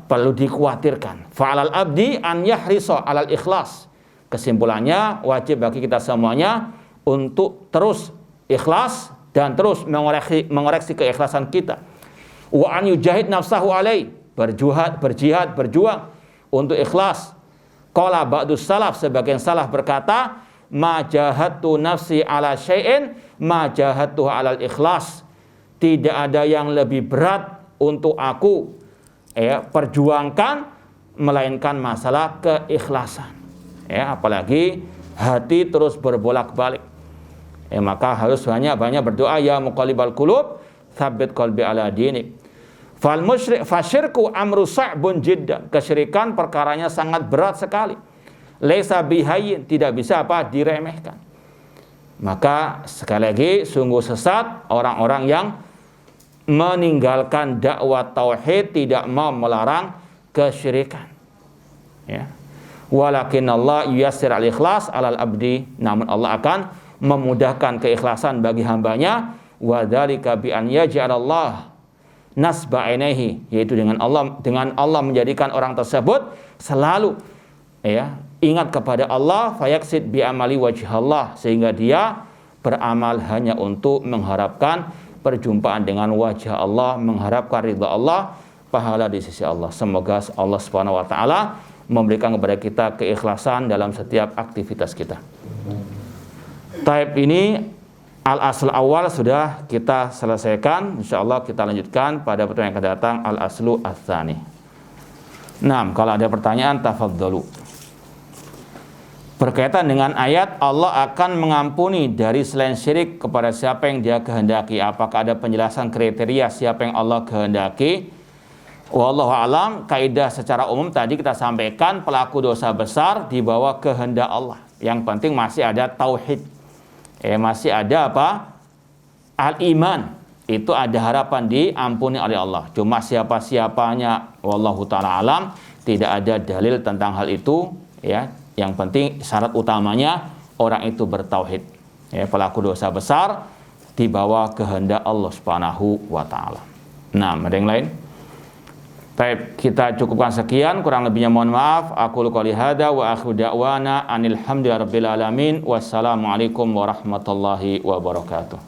perlu dikhawatirkan. Fa'alal abdi an yahrisa alal ikhlas. Kesimpulannya, wajib bagi kita semuanya untuk terus ikhlas dan terus mengoreksi keikhlasan kita. Wa an yujahid nafsahu alai, berjihad, berjuang untuk ikhlas. Qala ba'dus salaf, sebagian salaf berkata, ma jahadtu nafsi ala syai'in ma jahadtu alal ikhlas. Tidak ada yang lebih berat untuk aku perjuangkan melainkan masalah keikhlasan. Apalagi hati terus berbolak-balik. Maka harus banyak berdoa, ya muqallibal qulub tsabbit qalbi ala dinik. Fal musyrik fasyirku amru sa'bun jiddan. Kesyirikan perkaranya sangat berat sekali. Laisa bihayyin, tidak bisa diremehkan. Maka sekali lagi sungguh sesat orang-orang yang meninggalkan dakwah tauhid, tidak mau melarang kesyirikan. Ya. Walakin Allah yuyassir al-ikhlas alal abdi, namun Allah akan memudahkan keikhlasan bagi hambanya. Wa dzalika bi an yaj'alallah nasba ainihi, yaitu dengan Allah menjadikan orang tersebut selalu ingat kepada Allah, fayaqsid bi amali wajhallah, sehingga dia beramal hanya untuk mengharapkan perjumpaan dengan wajah Allah, mengharapkan ridha Allah, pahala di sisi Allah. Semoga Allah Subhanahu wa taala memberikan kepada kita keikhlasan dalam setiap aktivitas kita. Taib ini al-asl awal sudah kita selesaikan. Insyaallah kita lanjutkan pada pertemuan yang akan datang, al-aslu ats-tsani. Nah, kalau ada pertanyaan tafadhalu. Berkaitan dengan ayat Allah akan mengampuni dari selain syirik kepada siapa yang dia kehendaki. Apakah ada penjelasan kriteria siapa yang Allah kehendaki? Wallahu alam, kaidah secara umum tadi kita sampaikan pelaku dosa besar di bawah kehendak Allah. Yang penting masih ada tauhid. Masih ada apa? Al-iman. Itu ada harapan diampuni oleh Allah. Cuma siapa-siapanya wallahu taala alam, tidak ada dalil tentang hal itu, ya. Yang penting syarat utamanya orang itu bertauhid. Pelaku dosa besar di bawah kehendak Allah Subhanahu wa taala. Nah, ada yang lain? Baik, kita cukupkan sekian, kurang lebihnya mohon maaf. Aku qouli hada wa akhiru da'wana anil hamdulillahi rabbil alamin. Wassalamualaikum warahmatullahi wabarakatuh.